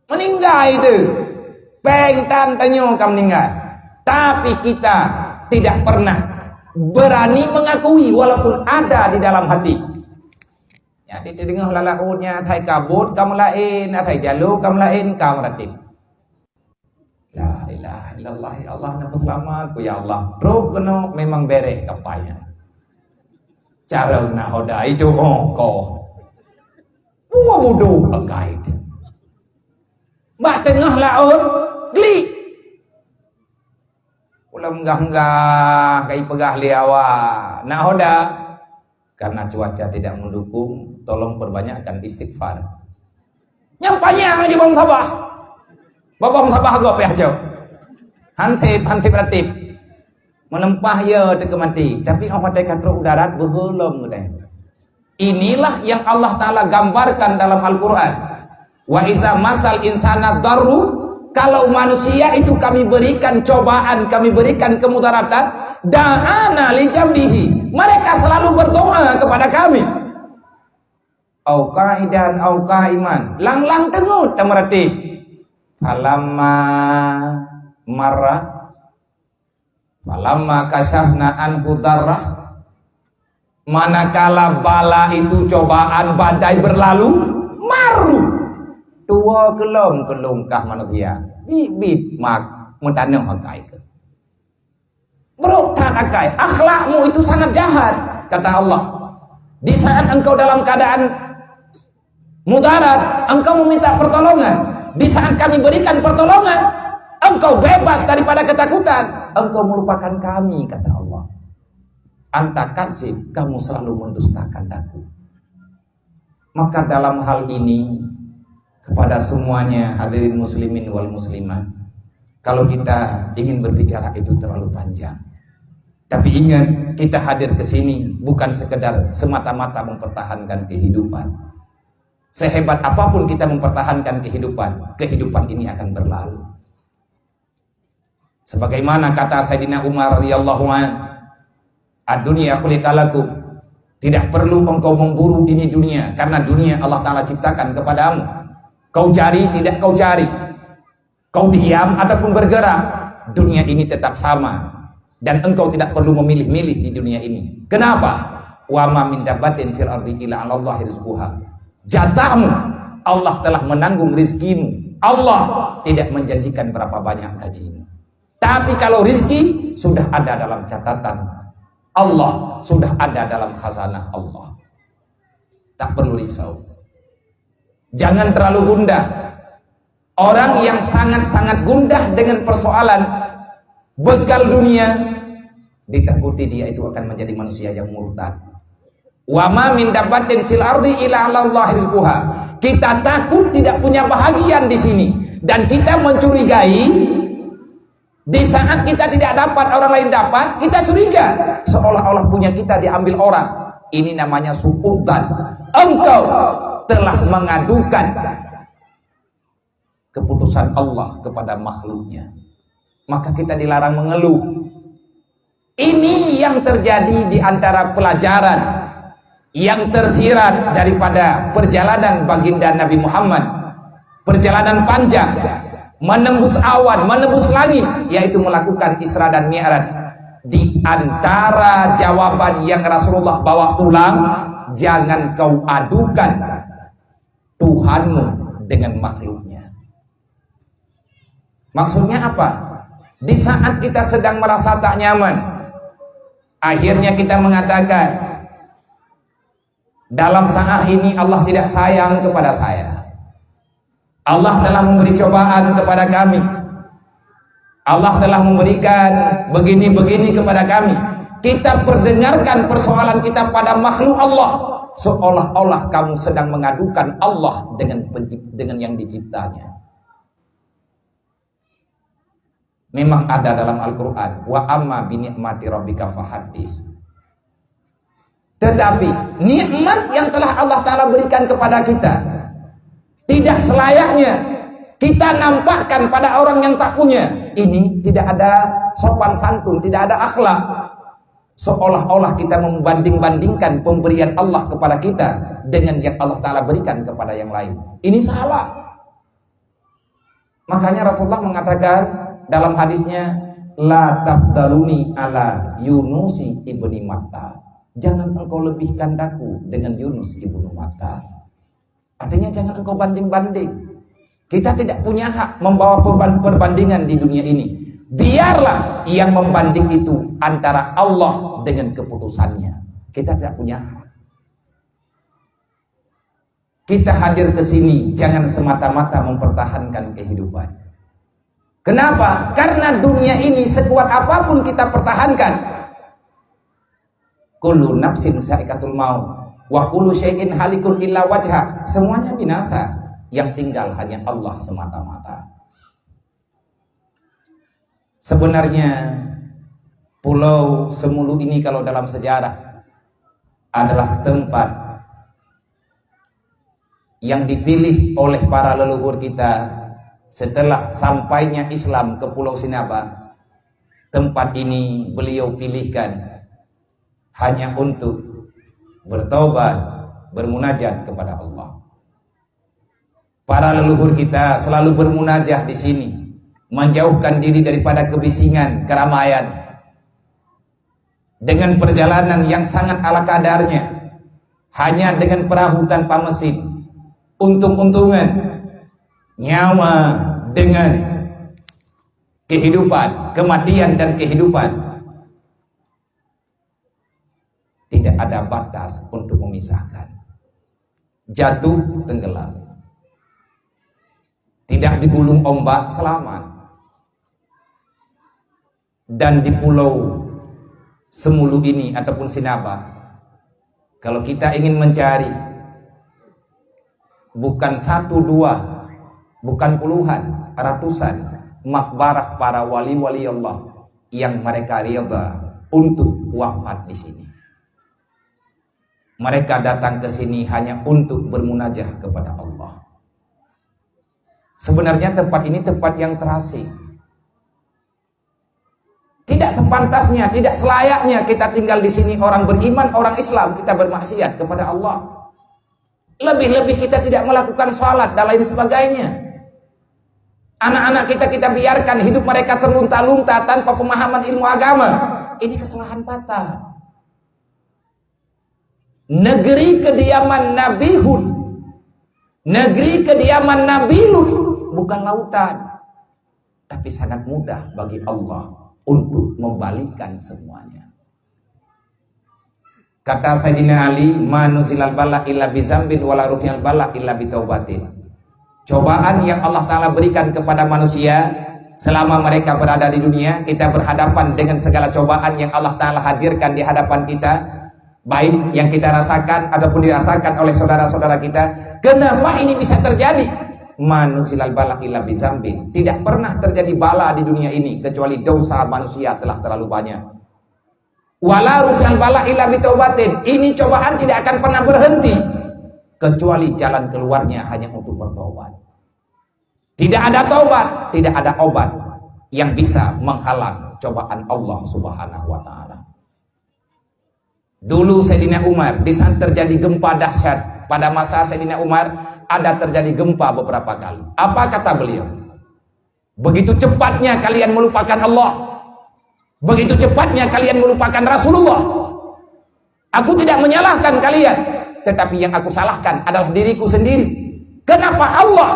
meninggal itu. Peng tan tanyo kam meninggal. Tapi kita tidak pernah berani mengakui walaupun ada di dalam hati. Ya, di tengah lalautnya thai kabut kamu lain, thai jalu kamu lain kamu ratib. La ilaha illallah, ya Allah nak selamat ya Allah. Roh kena memang bereh kapaya. Cara nak hoda itu ko. Buah bodoh pakai itu. Mak tengah laut geli. Ulam enggah kai pegah liawa. Nak hoda karena cuaca tidak mendukung, tolong perbanyakkan istighfar. Nyampanya aja bang sabah. Babang sabah gop ya jo. Hantip ratip. menempah ya teka mati, tapi awak dekat roh darat belum udah. Inilah yang Allah Ta'ala gambarkan dalam Al-Quran. Wa iza masal insana darru, kalau manusia itu kami berikan cobaan, kami berikan kemudaratan, da'ana li jambihi, mereka selalu berdoa kepada kami. Au qaidan au qaiman, lang-lang tengut tamarati. Falamma marra, falamma kasyafna anhu darrah, manakala bala itu cobaan badai berlalu, maru tua kelum kah manusia bibit mak mutane hakai ke bro tak akai, akhlakmu itu sangat jahat kata Allah. Di saat engkau dalam keadaan mudarat, engkau meminta pertolongan, di saat kami berikan pertolongan, engkau bebas daripada ketakutan, engkau melupakan kami kata Allah. Anta kadzib, kamu selalu mendustakan aku. Maka dalam hal ini kepada semuanya hadirin muslimin wal muslimat, kalau kita ingin berbicara itu terlalu panjang. Tapi ingat, kita hadir ke sini bukan sekedar semata-mata mempertahankan kehidupan. Sehebat apapun kita mempertahankan kehidupan, kehidupan ini akan berlalu. Sebagaimana kata Sayyidina Umar radhiyallahu anhu, ad-dunya khuliqalakum, tidak perlu engkau memburu ini dunia, karena dunia Allah Ta'ala ciptakan kepadamu. Kau cari, tidak kau cari, kau diam ataupun bergerak, dunia ini tetap sama, dan engkau tidak perlu memilih-milih di dunia ini. Kenapa? Wa ma min dabbatin fil ardi illa 'alallahi rizquha. Jatahmu, Allah telah menanggung rizkimu. Allah tidak menjanjikan berapa banyak gajimu. Tapi kalau rizki sudah ada dalam catatan Allah, sudah ada dalam khazanah Allah. Tak perlu risau. Jangan terlalu gundah. Orang yang sangat-sangat gundah dengan persoalan bekal dunia, ditakuti dia itu akan menjadi manusia yang murtad. Wa ma min dabbatin fil ardi illa 'alallahi rizquha. Kita takut tidak punya bahagian di sini, dan kita mencurigai di saat kita tidak dapat, orang lain dapat, kita curiga seolah-olah punya kita diambil orang. Ini namanya su'udzan. Engkau telah mengadukan keputusan Allah kepada makhluknya, maka kita dilarang mengeluh. Ini yang terjadi di antara pelajaran yang tersirat daripada perjalanan baginda Nabi Muhammad, perjalanan panjang, menembus awan, menembus langit, yaitu melakukan Isra dan Mi'raj. Di antara jawaban yang Rasulullah bawa pulang, jangan kau adukan Tuhanmu dengan makhluknya. Maksudnya apa? Di saat kita sedang merasa tak nyaman, akhirnya kita mengatakan, dalam saat ini Allah tidak sayang kepada saya, Allah telah memberi cobaan kepada kami, Allah telah memberikan begini-begini kepada kami. Kita perdengarkan persoalan kita pada makhluk Allah, seolah-olah kamu sedang mengadukan Allah dengan yang diciptanya. Memang ada dalam Al-Quran, wa amma bi ni'mati rabbika fahaddis. Tetapi nikmat yang telah Allah Ta'ala berikan kepada kita, tidak selayaknya kita nampakkan pada orang yang tak punya. Ini tidak ada sopan santun, tidak ada akhlak. Seolah-olah kita membanding-bandingkan pemberian Allah kepada kita dengan yang Allah Ta'ala berikan kepada yang lain. Ini salah. Makanya Rasulullah mengatakan dalam hadisnya, la tabdaluni ala Yunusi ibni Matta. Jangan engkau lebihkan daku dengan Yunus ibnu Matta. Artinya jangan engkau banding-banding. Kita tidak punya hak membawa perbandingan di dunia ini. Biarlah yang membanding itu antara Allah dengan keputusannya. Kita tidak punya hak. Kita hadir ke sini jangan semata-mata mempertahankan kehidupan. Kenapa? Karena dunia ini sekuat apapun kita pertahankan, kullu nafsin sa'iqatul maut wa kullu syai'in halikun illa wajha. Semuanya binasa, yang tinggal hanya Allah semata-mata. Sebenarnya Pulau Semulu ini kalau dalam sejarah adalah tempat yang dipilih oleh para leluhur kita setelah sampainya Islam ke Pulau Sinaba. Tempat ini beliau pilihkan hanya untuk bertobat, bermunajat kepada Allah. Para leluhur kita selalu bermunajat di sini, menjauhkan diri daripada kebisingan, keramaian, dengan perjalanan yang sangat ala kadarnya, hanya dengan perahu tanpa mesin, untung-untungan, nyawa dengan kehidupan, kematian dan kehidupan. Tidak ada batas untuk memisahkan. Jatuh, tenggelam. Tidak digulung ombak, selamat. Dan di Pulau Semulu ini ataupun Sinaba, kalau kita ingin mencari bukan satu dua, bukan puluhan, ratusan makbarah para wali-wali Allah yang mereka rida untuk wafat di sini. Mereka datang ke sini hanya untuk bermunajah kepada Allah. Sebenarnya tempat ini tempat yang terasing. Tidak sepantasnya, tidak selayaknya kita tinggal di sini orang beriman, orang Islam, kita bermaksiat kepada Allah. Lebih-lebih kita tidak melakukan sholat dan lain sebagainya. Anak-anak kita biarkan hidup mereka terlunta-lunta tanpa pemahaman ilmu agama. Ini kesalahan fatal. Negeri kediaman Nabi Hud, negeri kediaman Nabi Lut, bukan lautan, tapi sangat mudah bagi Allah untuk membalikkan semuanya. Kata Sayyidina Ali, manuzilal bala illa bizambin wala rufiyal bala illa bitaubatin. Cobaan yang Allah Ta'ala berikan kepada manusia selama mereka berada di dunia, kita berhadapan dengan segala cobaan yang Allah Ta'ala hadirkan di hadapan kita, baik yang kita rasakan ataupun dirasakan oleh saudara-saudara kita. Kenapa ini bisa terjadi? Manuzilal bala illa bizambin. Tidak pernah terjadi bala di dunia ini kecuali dosa manusia telah terlalu banyak. Wala rufiyal bala illa bitaubatin. Ini cobaan tidak akan pernah berhenti kecuali jalan keluarnya hanya untuk bertobat. Tidak ada taubat, tidak ada obat yang bisa menghalang cobaan Allah Subhanahu wa Ta'ala. Dulu Sayyidina Umar, di saat terjadi gempa dahsyat, pada masa Sayyidina Umar ada terjadi gempa beberapa kali. Apa kata beliau? Begitu cepatnya kalian melupakan Allah, begitu cepatnya kalian melupakan Rasulullah. Aku tidak menyalahkan kalian, tetapi yang aku salahkan adalah diriku sendiri. Kenapa Allah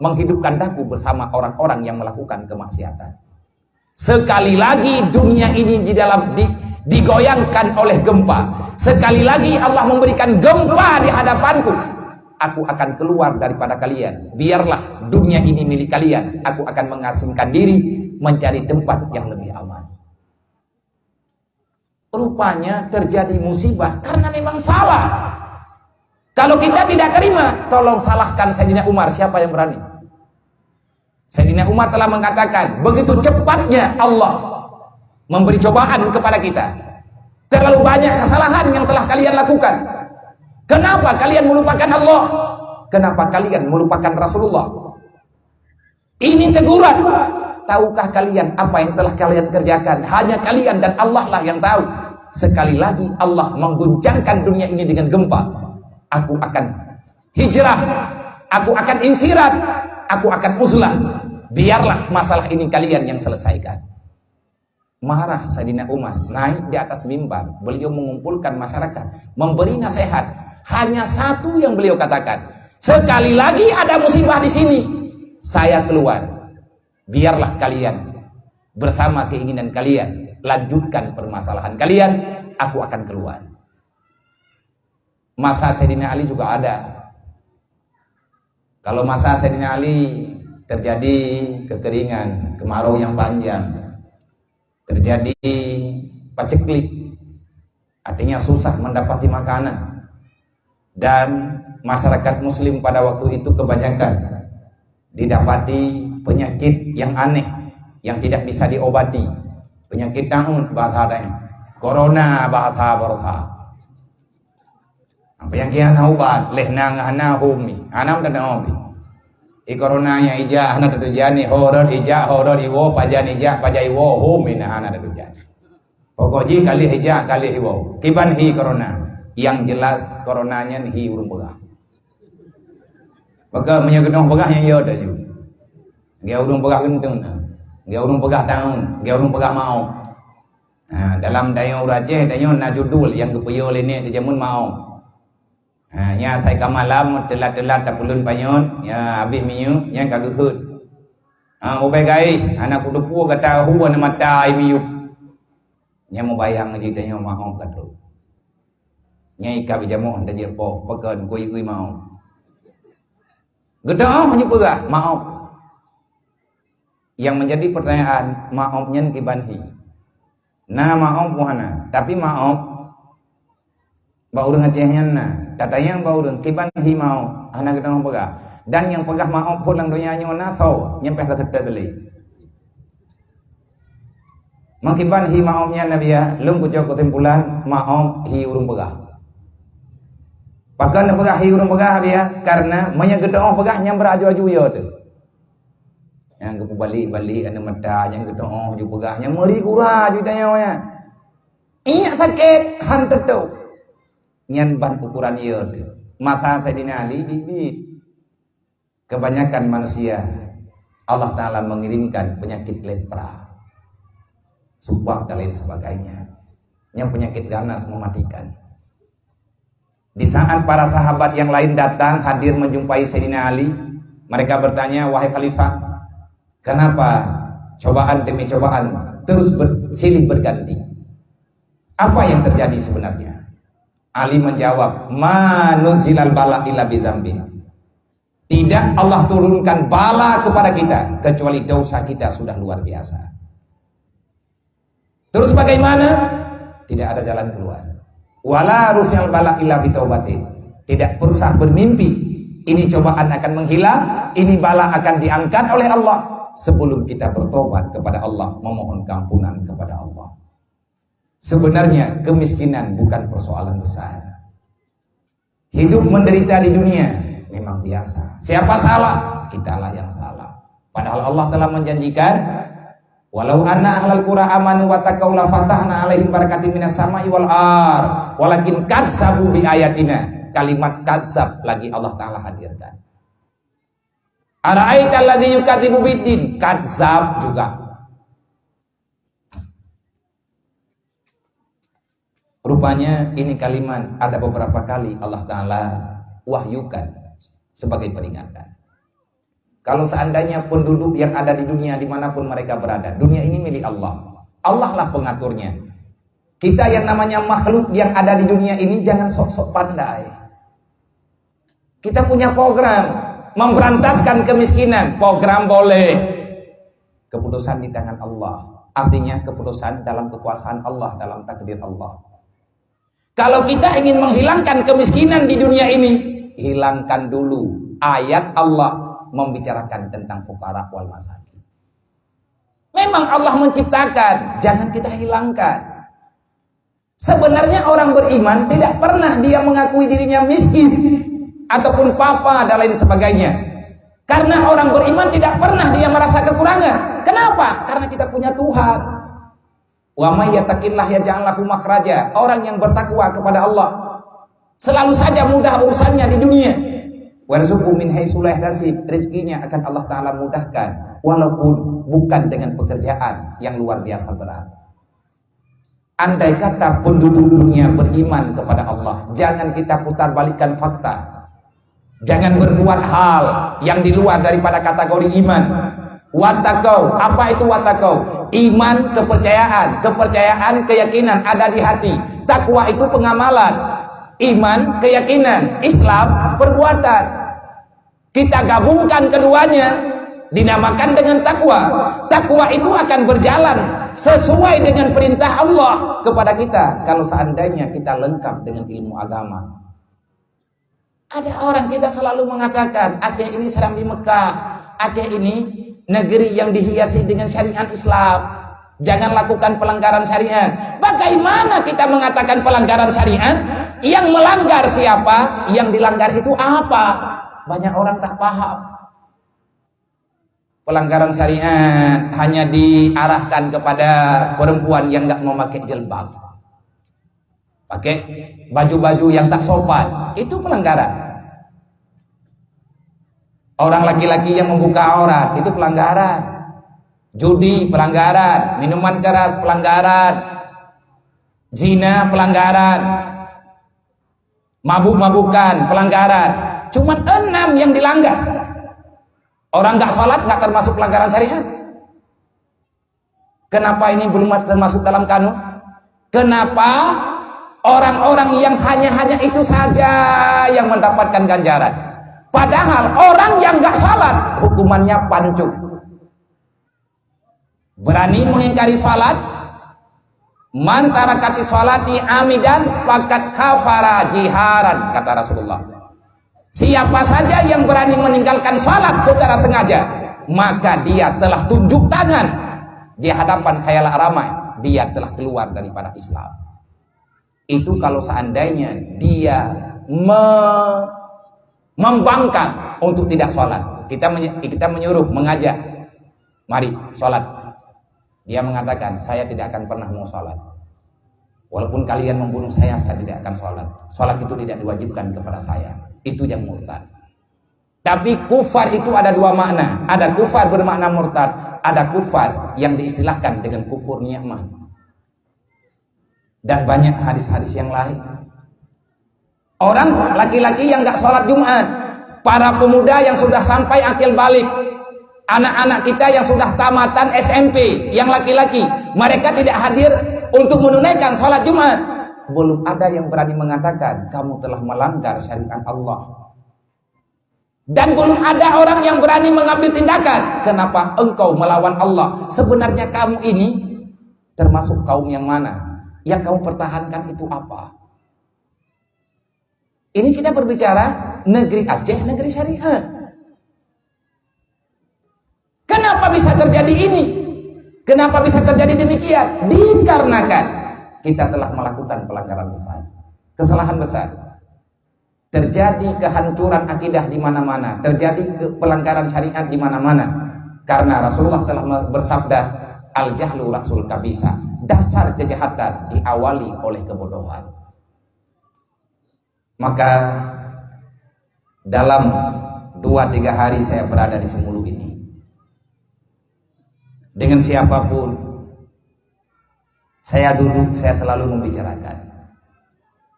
menghidupkan daku bersama orang-orang yang melakukan kemaksiatan? Sekali lagi dunia ini digoyangkan oleh gempa. Sekali lagi Allah memberikan gempa di hadapanku. Aku akan keluar daripada kalian. Biarlah dunia ini milik kalian. Aku akan mengasingkan diri mencari tempat yang lebih aman. Rupanya terjadi musibah karena memang salah. Kalau kita tidak terima, tolong salahkan Sayyidina Umar. Siapa yang berani? Sayyidina Umar telah mengatakan, begitu cepatnya Allah memberi cobaan kepada kita, terlalu banyak kesalahan yang telah kalian lakukan. Kenapa kalian melupakan Allah? Kenapa kalian melupakan Rasulullah? Ini teguran. Tahukah kalian apa yang telah kalian kerjakan? Hanya kalian dan Allah lah yang tahu. Sekali lagi Allah mengguncangkan dunia ini dengan gempa. Aku akan hijrah, aku akan infirat, aku akan uzlah. Biarlah masalah ini kalian yang selesaikan. Marah Sayyidina Umar, naik di atas mimbar. Beliau mengumpulkan masyarakat, memberi nasihat. Hanya satu yang beliau katakan, sekali lagi ada musibah di sini, saya keluar. Biarlah kalian bersama keinginan kalian lanjutkan permasalahan kalian, aku akan keluar. Masa Sayyidina Ali juga ada. Kalau masa Sayyidina Ali terjadi kekeringan, kemarau yang panjang, terjadi paceklik, artinya susah mendapati makanan, dan masyarakat muslim pada waktu itu kebanyakan didapati penyakit yang aneh yang tidak bisa diobati, Penyakit tahun bahasa ada corona bahasa bersa. Penyakit ubat lehna ngana humi anam dan obi. Corona nya ija anak tu jani horor iwo pajan ija pajai wo humi na anak tu jani. Pokoknya kali ija kali iwo. Kiban hi corona. Yang jelas coronanya hi urung begah. Maka menyegedong begah yang yo dah ju. Dia urung begah genteng dah. Dia urung begah tahun, dia urung begah mau. Dalam dayo Aceh dayo na judul yang kepuyo lene di jamun mau. Nya sai kamalam telat-telat tak pulun panyon, ya habis miyu yang kagukut. Obai gai, anak kudupu kata huwa na mata miyu. Nya mau bayang aja dayo mau katu. Nya ika bijamu hantar je po, pekan kui mau. Gedang hanya pegah mau. Yang menjadi pertanyaan maafnya kibanhi. Nah maaf puhana, tapi maaf bau dengan Acehnya na. Tatayang bau dengan kibanhi mau, anak gedang pegah. Dan yang pegah maaf pulang dunia nyona tau, nyampe ke tetap beli. Mengkibanhi maafnya Nabi ya, lung kucok kesimpulan maaf hi urung pegah. Pakan pegah hi urung pegah ya, karena manya gedang pegah nyam beraju-aju ya tu. Yang ke balik anu mata yang gedong ju pegahnya meri kurah ju tanya ya. Iya sakit hantet tu. Nyan ban ukuran ieu teh. Mata Sayyidina Ali bibit. Kebanyakan manusia Allah taala mengirimkan penyakit lepra. Subak dan lain sebagainya. Yang penyakit ganas mematikan. Di saat para sahabat yang lain datang hadir menjumpai Sayyidina Ali, mereka bertanya, "Wahai khalifah, kenapa cobaan demi cobaan terus silih berganti? Apa yang terjadi sebenarnya?" Ali menjawab, "Ma nuzilal bala illa bizambin." Tidak Allah turunkan bala kepada kita kecuali dosa kita sudah luar biasa. Terus bagaimana? Tidak ada jalan keluar. Wala rufi'al bala illa bitaubatin. Tidak berusaha bermimpi ini cobaan akan menghilang, ini bala akan diangkat oleh Allah sebelum kita bertobat kepada Allah, memohon ampunan kepada Allah. Sebenarnya kemiskinan bukan persoalan besar. Hidup menderita di dunia memang biasa. Siapa salah? Kitalah yang salah. Padahal Allah telah menjanjikan, walau anna ahlal qura amanu wa taqaw la fatahna alaihim barakatin minas sama'i wal ard walakin kadzabu bi ayatina. Kalimat kadzab lagi Allah taala hadirkan. Ara'aita alladzi yukadzibu biddin, kadzab juga. Rupanya ini kalimat ada beberapa kali Allah taala wahyukan sebagai peringatan. Kalau seandainya penduduk yang ada di dunia dimanapun mereka berada, dunia ini milik Allah. Allah lah pengaturnya. Kita yang namanya makhluk yang ada di dunia ini jangan sok-sok pandai. Kita punya program memberantaskan kemiskinan, program boleh. Keputusan di tangan Allah. Artinya keputusan dalam kekuasaan Allah, dalam takdir Allah. Kalau kita ingin menghilangkan kemiskinan di dunia ini, hilangkan dulu ayat Allah membicarakan tentang fuqara wal masakin. Memang Allah menciptakan, jangan kita hilangkan. Sebenarnya orang beriman tidak pernah dia mengakui dirinya miskin ataupun papa dan lain sebagainya. Karena orang beriman tidak pernah dia merasa kekurangan. Kenapa? Karena kita punya Tuhan. Wa may yattaqillah yaj'al lahu makhraja. Orang yang bertakwa kepada Allah selalu saja mudah urusannya di dunia. Warzuqhu min haitsu la yahtasib. Rezekinya akan Allah taala mudahkan walaupun bukan dengan pekerjaan yang luar biasa berat. Andai kata penduduk dunia beriman kepada Allah, jangan kita putar balikan fakta. Jangan berbuat hal yang di luar daripada kategori iman. Wattaqau, apa itu wattaqau? Iman, kepercayaan, keyakinan ada di hati. Takwa itu pengamalan. Iman, keyakinan, Islam, perbuatan. Kita gabungkan keduanya, dinamakan dengan takwa. Takwa itu akan berjalan sesuai dengan perintah Allah kepada kita. Kalau seandainya kita lengkap dengan ilmu agama. Ada orang kita selalu mengatakan Aceh ini sedang di Mekah, Aceh ini negeri yang dihiasi dengan syariat Islam. Jangan lakukan pelanggaran syariat. Bagaimana kita mengatakan pelanggaran syariat? Yang melanggar siapa? Yang dilanggar itu apa? Banyak orang tak paham. Pelanggaran syariat hanya diarahkan kepada perempuan yang nggak memakai jilbab, pakai baju-baju yang tak sopan, itu pelanggaran. Orang laki-laki yang membuka aurat, itu pelanggaran. Judi pelanggaran, minuman keras pelanggaran, zina pelanggaran, mabuk-mabukan pelanggaran. Cuman 6 yang dilanggar. Orang nggak sholat nggak termasuk pelanggaran syariat. Kenapa ini belum termasuk dalam kanun? Kenapa orang-orang yang hanya itu saja yang mendapatkan ganjaran? Padahal orang yang nggak sholat hukumannya pancung. Berani mengingkari salat, man tarakati salati amidan faqad kafara jiharan, kata Rasulullah. Siapa saja yang berani meninggalkan salat secara sengaja, maka dia telah tunjuk tangan di hadapan khayala ramai, dia telah keluar daripada Islam. Itu kalau seandainya dia membangkang untuk tidak salat. Kita menyuruh, mengajak, mari salat. Dia mengatakan, saya tidak akan pernah mau sholat. Walaupun kalian membunuh saya tidak akan sholat. Sholat itu tidak diwajibkan kepada saya. Itu yang murtad. Tapi kufar itu ada 2 makna. Ada kufar bermakna murtad. Ada kufar yang diistilahkan dengan kufur nikmat. Dan banyak hadis-hadis yang lain. Orang laki-laki yang gak sholat Jumat. Para pemuda yang sudah sampai akil balik. Anak-anak kita yang sudah tamatan SMP, yang laki-laki, mereka tidak hadir untuk menunaikan sholat Jumat. Belum ada yang berani mengatakan kamu telah melanggar syariat Allah. Dan belum ada orang yang berani mengambil tindakan. Kenapa engkau melawan Allah? Sebenarnya kamu ini termasuk kaum yang mana? Yang kamu pertahankan itu apa? Ini kita berbicara negeri Aceh, negeri syariat. Kenapa bisa terjadi ini? Kenapa bisa terjadi demikian? Dikarenakan kita telah melakukan pelanggaran besar, kesalahan besar. Terjadi kehancuran akidah di mana-mana, terjadi pelanggaran syariat di mana-mana. Karena Rasulullah telah bersabda, al-jahlu rasul kabisa. Dasar kejahatan diawali oleh kebodohan. Maka dalam 2-3 hari saya berada di Semulu ini. Dengan siapapun saya duduk, saya selalu membicarakan,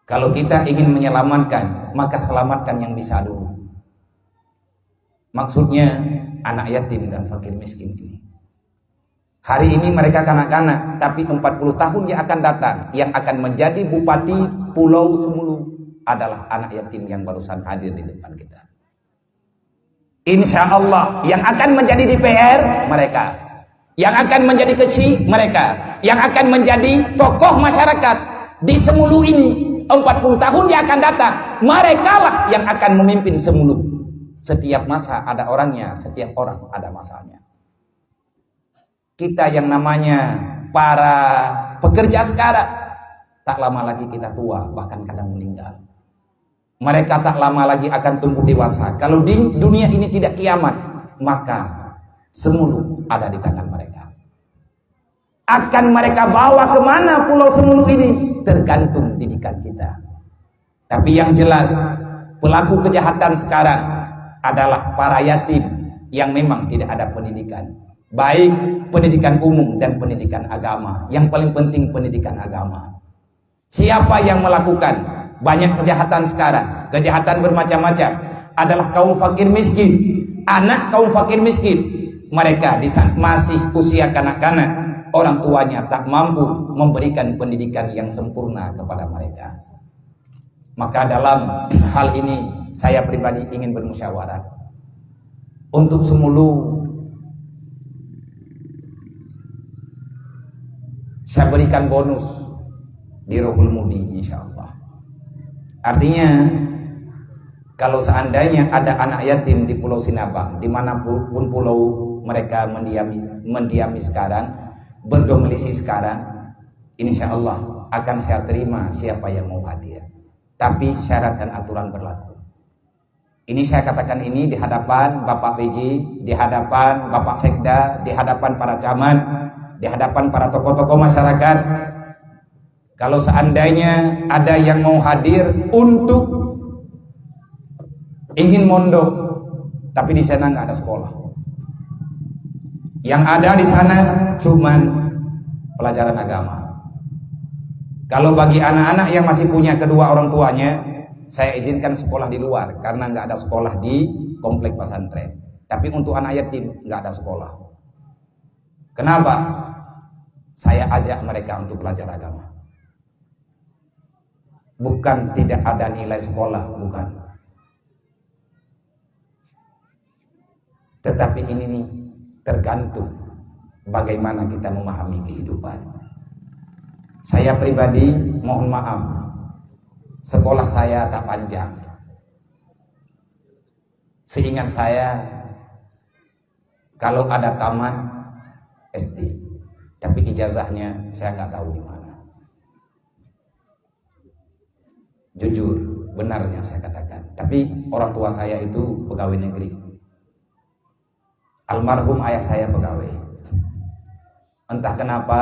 kalau kita ingin menyelamatkan, maka selamatkan yang bisa dulu. Maksudnya anak yatim dan fakir miskin ini. Hari ini mereka kanak-kanak, tapi 40 tahun yang akan datang, yang akan menjadi bupati Pulau Semulu adalah anak yatim yang barusan hadir di depan kita. Insya Allah yang akan menjadi DPR mereka, yang akan menjadi kecil mereka, yang akan menjadi tokoh masyarakat di Semulu ini 40 tahun yang akan datang, merekalah yang akan memimpin Semulu. Setiap masa ada orangnya, setiap orang ada masanya. Kita yang namanya para pekerja sekarang, tak lama lagi kita tua, bahkan kadang meninggal. Mereka tak lama lagi akan tumbuh dewasa. Kalau di dunia ini tidak kiamat, maka Semulu ada di tangan mereka. Akan mereka bawa kemana Pulau Semulu ini? Tergantung didikan kita. Tapi yang jelas, pelaku kejahatan sekarang adalah para yatim yang memang tidak ada pendidikan. Baik pendidikan umum dan pendidikan agama. Yang paling penting pendidikan agama. Siapa yang melakukan banyak kejahatan sekarang? Kejahatan bermacam-macam adalah kaum fakir miskin. Anak kaum fakir miskin. Mereka masih usia kanak-kanak, orang tuanya tak mampu memberikan pendidikan yang sempurna kepada mereka. Maka dalam hal ini saya pribadi ingin bermusyawarah untuk Semulu. Saya berikan bonus di Rohul Mudi insya Allah. Artinya kalau seandainya ada anak yatim di Pulau Sinabang, dimanapun pulau mereka mendiami sekarang, berdomisili sekarang, insya Allah akan saya terima siapa yang mau hadir. Tapi syarat dan aturan berlaku. Ini saya katakan ini di hadapan Bapak PJ, di hadapan Bapak Sekda, di hadapan para camat, di hadapan para tokoh-tokoh masyarakat. Kalau seandainya ada yang mau hadir untuk ingin mondok, tapi di sana nggak ada sekolah. Yang ada di sana cuman pelajaran agama. Kalau bagi anak-anak yang masih punya kedua orang tuanya, saya izinkan sekolah di luar karena nggak ada sekolah di komplek pesantren. Tapi untuk anak yatim nggak ada sekolah. Kenapa? Saya ajak mereka untuk belajar agama. Bukan tidak ada nilai sekolah, bukan. Tetapi ini nih tergantung bagaimana kita memahami kehidupan. Saya pribadi mohon maaf, sekolah saya tak panjang. Seingat saya, kalau ada taman SD, tapi ijazahnya saya nggak tahu di mana. Jujur, benar yang saya katakan. Tapi orang tua saya itu pegawai negeri. Almarhum ayah saya pegawai. Entah kenapa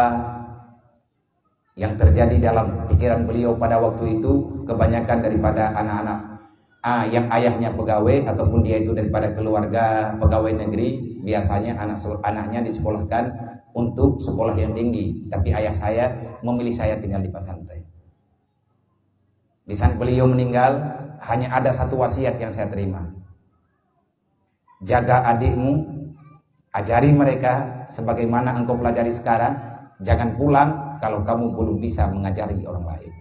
yang terjadi dalam pikiran beliau pada waktu itu, kebanyakan daripada anak-anak yang ayahnya pegawai ataupun dia itu daripada keluarga pegawai negeri, biasanya anaknya disekolahkan untuk sekolah yang tinggi. Tapi ayah saya memilih saya tinggal di pesantren. Di saat beliau meninggal, hanya ada satu wasiat yang saya terima. Jaga adikmu, ajari mereka sebagaimana engkau pelajari sekarang. Jangan pulang kalau kamu belum bisa mengajari orang lain.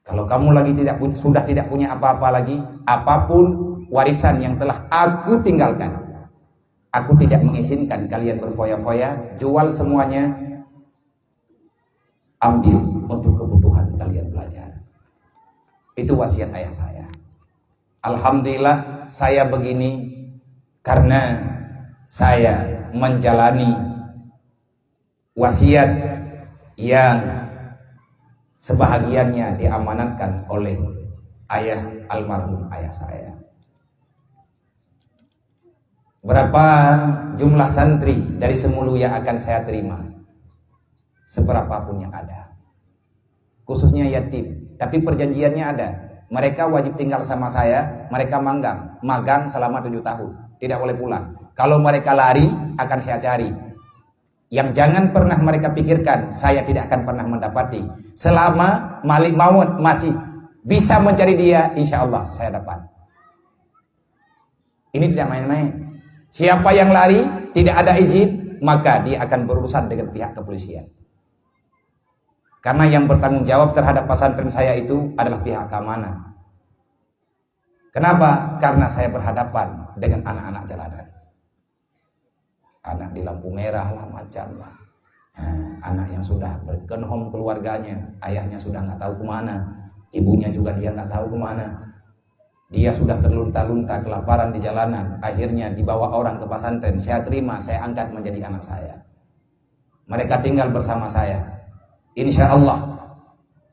Kalau kamu lagi sudah tidak punya apa-apa lagi, apapun warisan yang telah aku tinggalkan, aku tidak mengizinkan kalian berfoya-foya, jual semuanya, ambil untuk kebutuhan kalian belajar. Itu wasiat ayah saya. Alhamdulillah saya begini karena saya menjalani wasiat yang sebahagiannya diamanatkan oleh almarhum ayah saya. Berapa jumlah santri dari Semulu yang akan saya terima? Seberapapun yang ada. Khususnya yatim. Tapi perjanjiannya ada. Mereka wajib tinggal sama saya, mereka magang selama 7 tahun. Tidak boleh pulang. Kalau mereka lari, akan saya cari. Yang jangan pernah mereka pikirkan, saya tidak akan pernah mendapati. Selama Malik Maut masih bisa mencari dia, insya Allah saya dapat. Ini tidak main-main. Siapa yang lari, tidak ada izin, maka dia akan berurusan dengan pihak kepolisian. Karena yang bertanggung jawab terhadap pesantren saya itu adalah pihak keamanan. Kenapa? Karena saya berhadapan dengan anak-anak jalanan. Anak di lampu merah lah macam lah. Anak yang sudah berkenhom keluarganya, ayahnya sudah nggak tahu kemana, ibunya juga dia nggak tahu kemana. Dia sudah terlunta-lunta kelaparan di jalanan, akhirnya dibawa orang ke pesantren. Saya terima, saya angkat menjadi anak saya. Mereka tinggal bersama saya. Insya Allah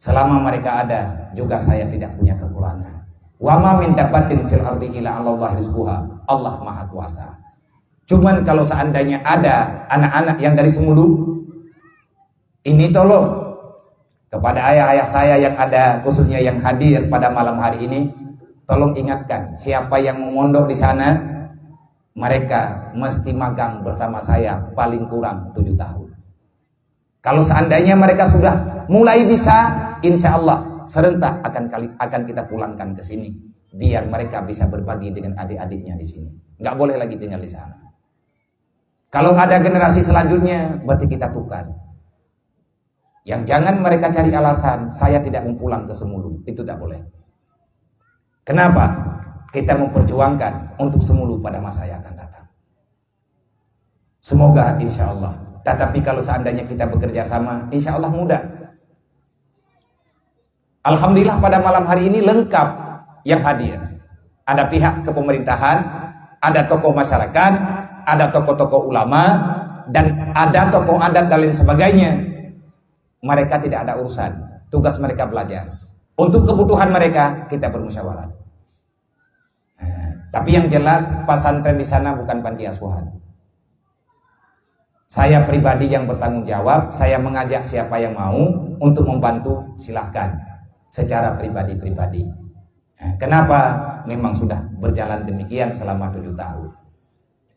selama mereka ada juga saya tidak punya kekurangan. Wa ma min dabatin fil ardi illa 'alallahi rizquha. Allah Maha Kuasa. Cuman kalau seandainya ada anak-anak yang dari Semulu, ini tolong kepada ayah-ayah saya yang ada, khususnya yang hadir pada malam hari ini, tolong ingatkan siapa yang memondok di sana, mereka mesti magang bersama saya paling kurang 7 tahun. Kalau seandainya mereka sudah mulai bisa, insya Allah serentak akan kita pulangkan ke sini, biar mereka bisa berbagi dengan adik-adiknya di sini. Nggak boleh lagi tinggal di sana. Kalau ada generasi selanjutnya, berarti kita tukar. Yang jangan mereka cari alasan, saya tidak mau pulang ke Semulu, itu tak boleh. Kenapa? Kita memperjuangkan untuk Semulu pada masa yang akan datang. Semoga insya Allah. Tetapi kalau seandainya kita bekerja sama, insya Allah mudah. Alhamdulillah pada malam hari ini lengkap yang hadir. Ada pihak kepemerintahan, ada tokoh masyarakat, ada tokoh-tokoh ulama, dan ada tokoh adat dan lain sebagainya, mereka tidak ada urusan. Tugas mereka belajar. Untuk kebutuhan mereka kita bermusyawarah. Tapi yang jelas pesantren di sana bukan panti asuhan. Saya pribadi yang bertanggung jawab, saya mengajak siapa yang mau untuk membantu, silahkan secara pribadi-pribadi. Kenapa? Memang sudah berjalan demikian selama 7 tahun.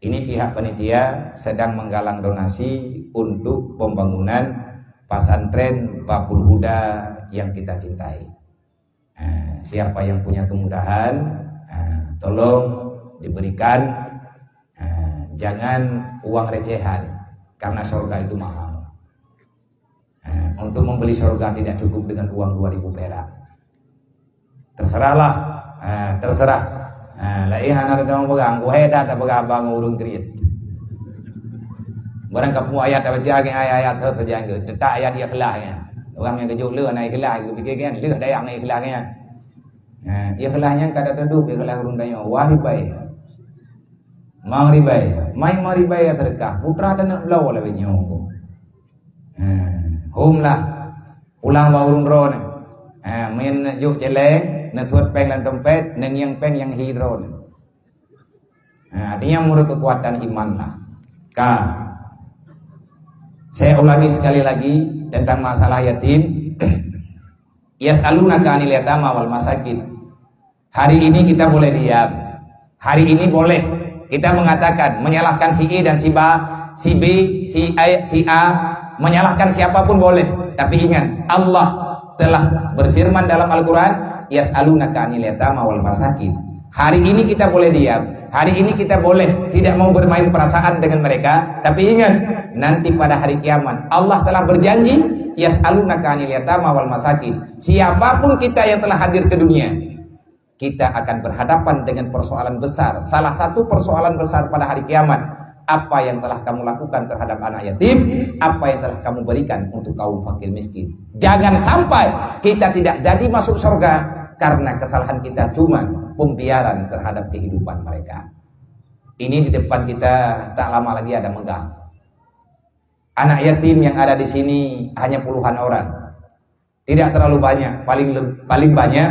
Ini pihak panitia sedang menggalang donasi untuk pembangunan pesantren Babul Huda yang kita cintai. Siapa yang punya kemudahan, tolong diberikan, jangan uang recehan, karena surga itu mahal. Untuk membeli surga tidak cukup dengan uang 2.000 perak. Terserahlah, terserah. Laihan ada dong pegang, gue hedat tak pegang bang urung kriit. Barang kamu ayat apa jaga ayat terjaga, detak ayat dia kelahnya. Orang yang kejuk leh naik kelah, aku fikir kan leh dah yang naik kelahnya. Ia kelahnya kada duduk, ia kelah urung tanya, wah ribai, mang ribai, main mang ribai terkah, putra dan nak belau lah benyong. Hum lah, pulang bawa urung ron, main juk jelek. Natuat peng dan dompet, neng yang peng yang hidron. Artinya menurut kekuatan iman lah. Saya ulangi sekali lagi tentang masalah yatim. Yas'alunaka 'anil yatama wal masakin. Hari ini kita boleh diam. Hari ini boleh kita mengatakan, menyalahkan si A dan si B, si B, si A, menyalahkan siapapun boleh. Tapi ingat, Allah telah berfirman dalam Al-Quran, yas'alunaka 'anil yatama wal masakin. Hari ini kita boleh diam, hari ini kita boleh tidak mau bermain perasaan dengan mereka. Tapi ingat, nanti pada hari kiamat Allah telah berjanji, yas'alunaka 'anil yatama wal masakin. Siapapun kita yang telah hadir ke dunia, kita akan berhadapan dengan persoalan besar. Salah satu persoalan besar pada hari kiamat, apa yang telah kamu lakukan terhadap anak yatim, apa yang telah kamu berikan untuk kaum fakir miskin. Jangan sampai kita tidak jadi masuk surga karena kesalahan kita cuma pembiaran terhadap kehidupan mereka. Ini di depan kita tak lama lagi ada megang. Anak yatim yang ada di sini hanya puluhan orang. Tidak terlalu banyak, paling banyak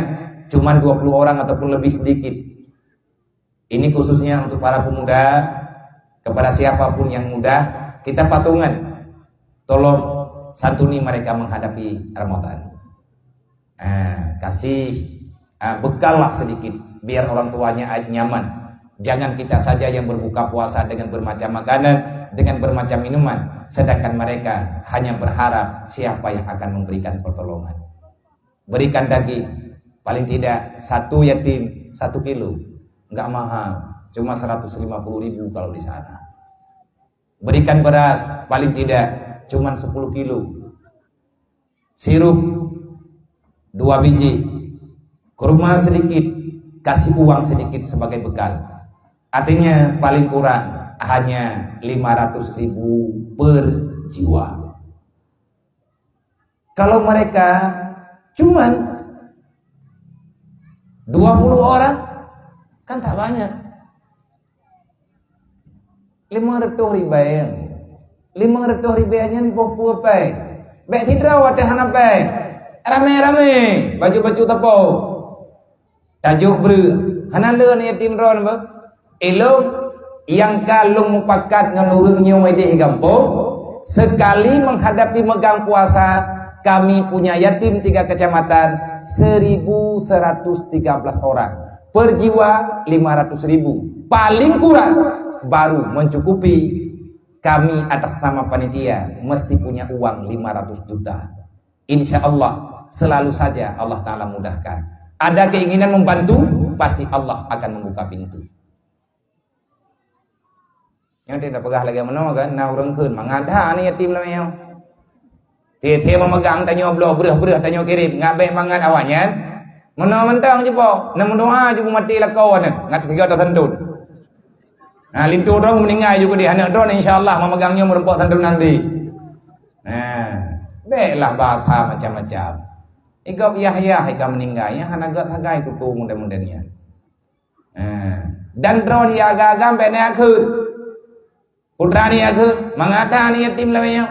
cuma 20 orang ataupun lebih sedikit. Ini khususnya untuk para pemuda. Kepada siapapun yang muda, kita patungan, tolong santuni mereka menghadapi Ramadan. Kasih bekal lah sedikit, biar orang tuanya nyaman. Jangan kita saja yang berbuka puasa dengan bermacam makanan, dengan bermacam minuman, sedangkan mereka hanya berharap siapa yang akan memberikan pertolongan. Berikan daging, paling tidak 1 yatim 1 kilo, nggak mahal. Cuma 150.000 kalau di sana. Berikan beras, paling tidak cuma 10 kilo. Sirup 2 biji. Kurma sedikit, kasih uang sedikit sebagai bekal. Artinya paling kurang hanya 500.000 per jiwa. Kalau mereka cuma 20 orang, kan tak banyak. 500 ribu, 500 ribu nyen popo pe, bek tidraw ada hanape, rame-rame, baju-baju tepo, tajuk ber, hanale ni yatim ron ba, elong yang kalung mupakat nganurungnya wedih gampo, sekali menghadapi megang puasa, kami punya yatim 3 kecamatan, 1.113 orang, per jiwa 500.000, paling kurang baru mencukupi kami atas nama panitia mesti punya uang 500 juta. Insya Allah selalu saja Allah Ta'ala mudahkan. Ada keinginan membantu, pasti Allah akan membuka pintu. Yang tidak pegah lagi mana kan, nah orang kun mengada ni yatim lah yang Tete memegang tanyo bloh berah tanyo kirim ngabek mangan awaknya. Mana mentang je po, nak doa je mati lah kau nak, ngat 3 tahun tendun. Nah, lintu orang meninggal juga di anak don insyaallah memegangnya merempok tendun nanti. Nah, baiklah bahasa macam-macam. Igap Yahya hika meninggal ya hanagat hagai kuku mudah-mudahnya. Dan drone ya agak-agak sampai naik ke. Putra ni aku mengata ni yatim lawannya.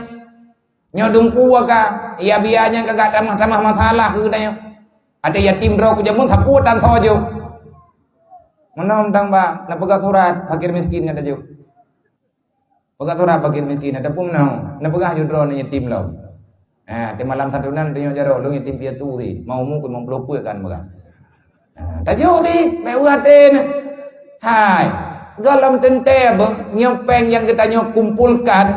Nyo dungku ka, ia biarnya kagak tamah-tamah masalah ke danyo. Ada yatim dro ku jamun thaput dan thojo. Menom tang ba, na pegat surat fakir miskin ada jo. Pegat surat fakir miskin ada pun nau, na pegah jo dro ni yatim law. Di malam santunan dia jaro lu yatim piatu ti, mau mu ku mau pelopuk kan baga. Tajuk ti, meuatin. Hai, dalam tente nyopeng yang kita kumpulkan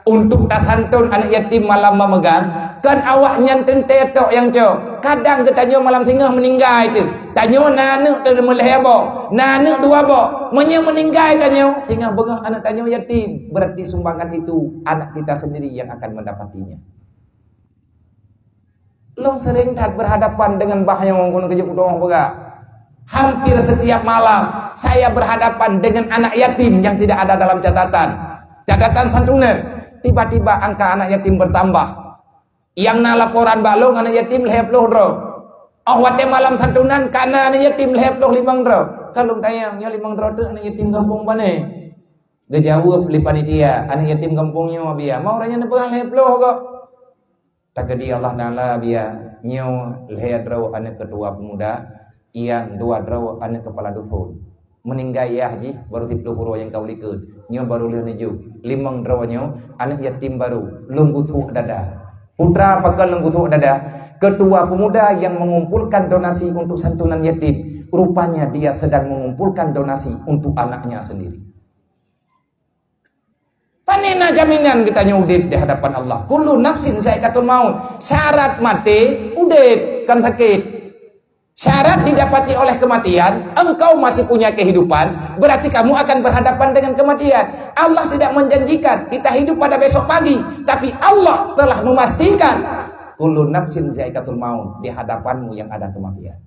untuk tasantun anak yatim malam memegang, kan awaknya tente tok yang cok. Kadang kita malam singgah meninggal itu. Tanyo nanu tu mulai bo, nanu dua bo, meninggal tanyo. Singgah begang anak tanyo yatim, berarti sumbangan itu anak kita sendiri yang akan mendapatinya. Long sering tak berhadapan dengan bahaya ngomong kerja putong baga. Hampir setiap malam saya berhadapan dengan anak yatim yang tidak ada dalam catatan santunan. Tiba-tiba angka anak yatim bertambah. Yang na laporan balong anak yatim lehep loh dro. Wate malam santunan karena anak yatim lehep loh 5 dro. Kalau tayang nya 5 dro tu anak yatim kampung mana? Dia jawab li panitia anak yatim kampungnya biar mau orangnya nepang lehep loh kok. Takdir Allah Taala biar nyo lehep dro anak ketua pemuda. Yang 2 draw anak kepala dusun meninggal ya haji baru 30 huru yang kau likut nyo baru 5 draw nyo anak yatim baru lunggutu dada putra pakal lunggutu dada ketua pemuda yang mengumpulkan donasi untuk santunan yatim rupanya dia sedang mengumpulkan donasi untuk anaknya sendiri. Panena jaminan kita nyudip di hadapan Allah kullu nafsin zaikatul maut syarat mati udip kan sakit. Syarat didapati oleh kematian, engkau masih punya kehidupan, berarti kamu akan berhadapan dengan kematian. Allah tidak menjanjikan kita hidup pada besok pagi, tapi Allah telah memastikan kullu nafsin zaikatul maut, di hadapanmu yang ada kematian.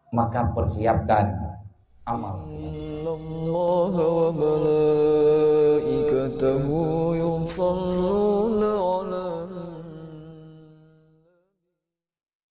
Maka persiapkan amal. Allah wa malaikatahu yusalluna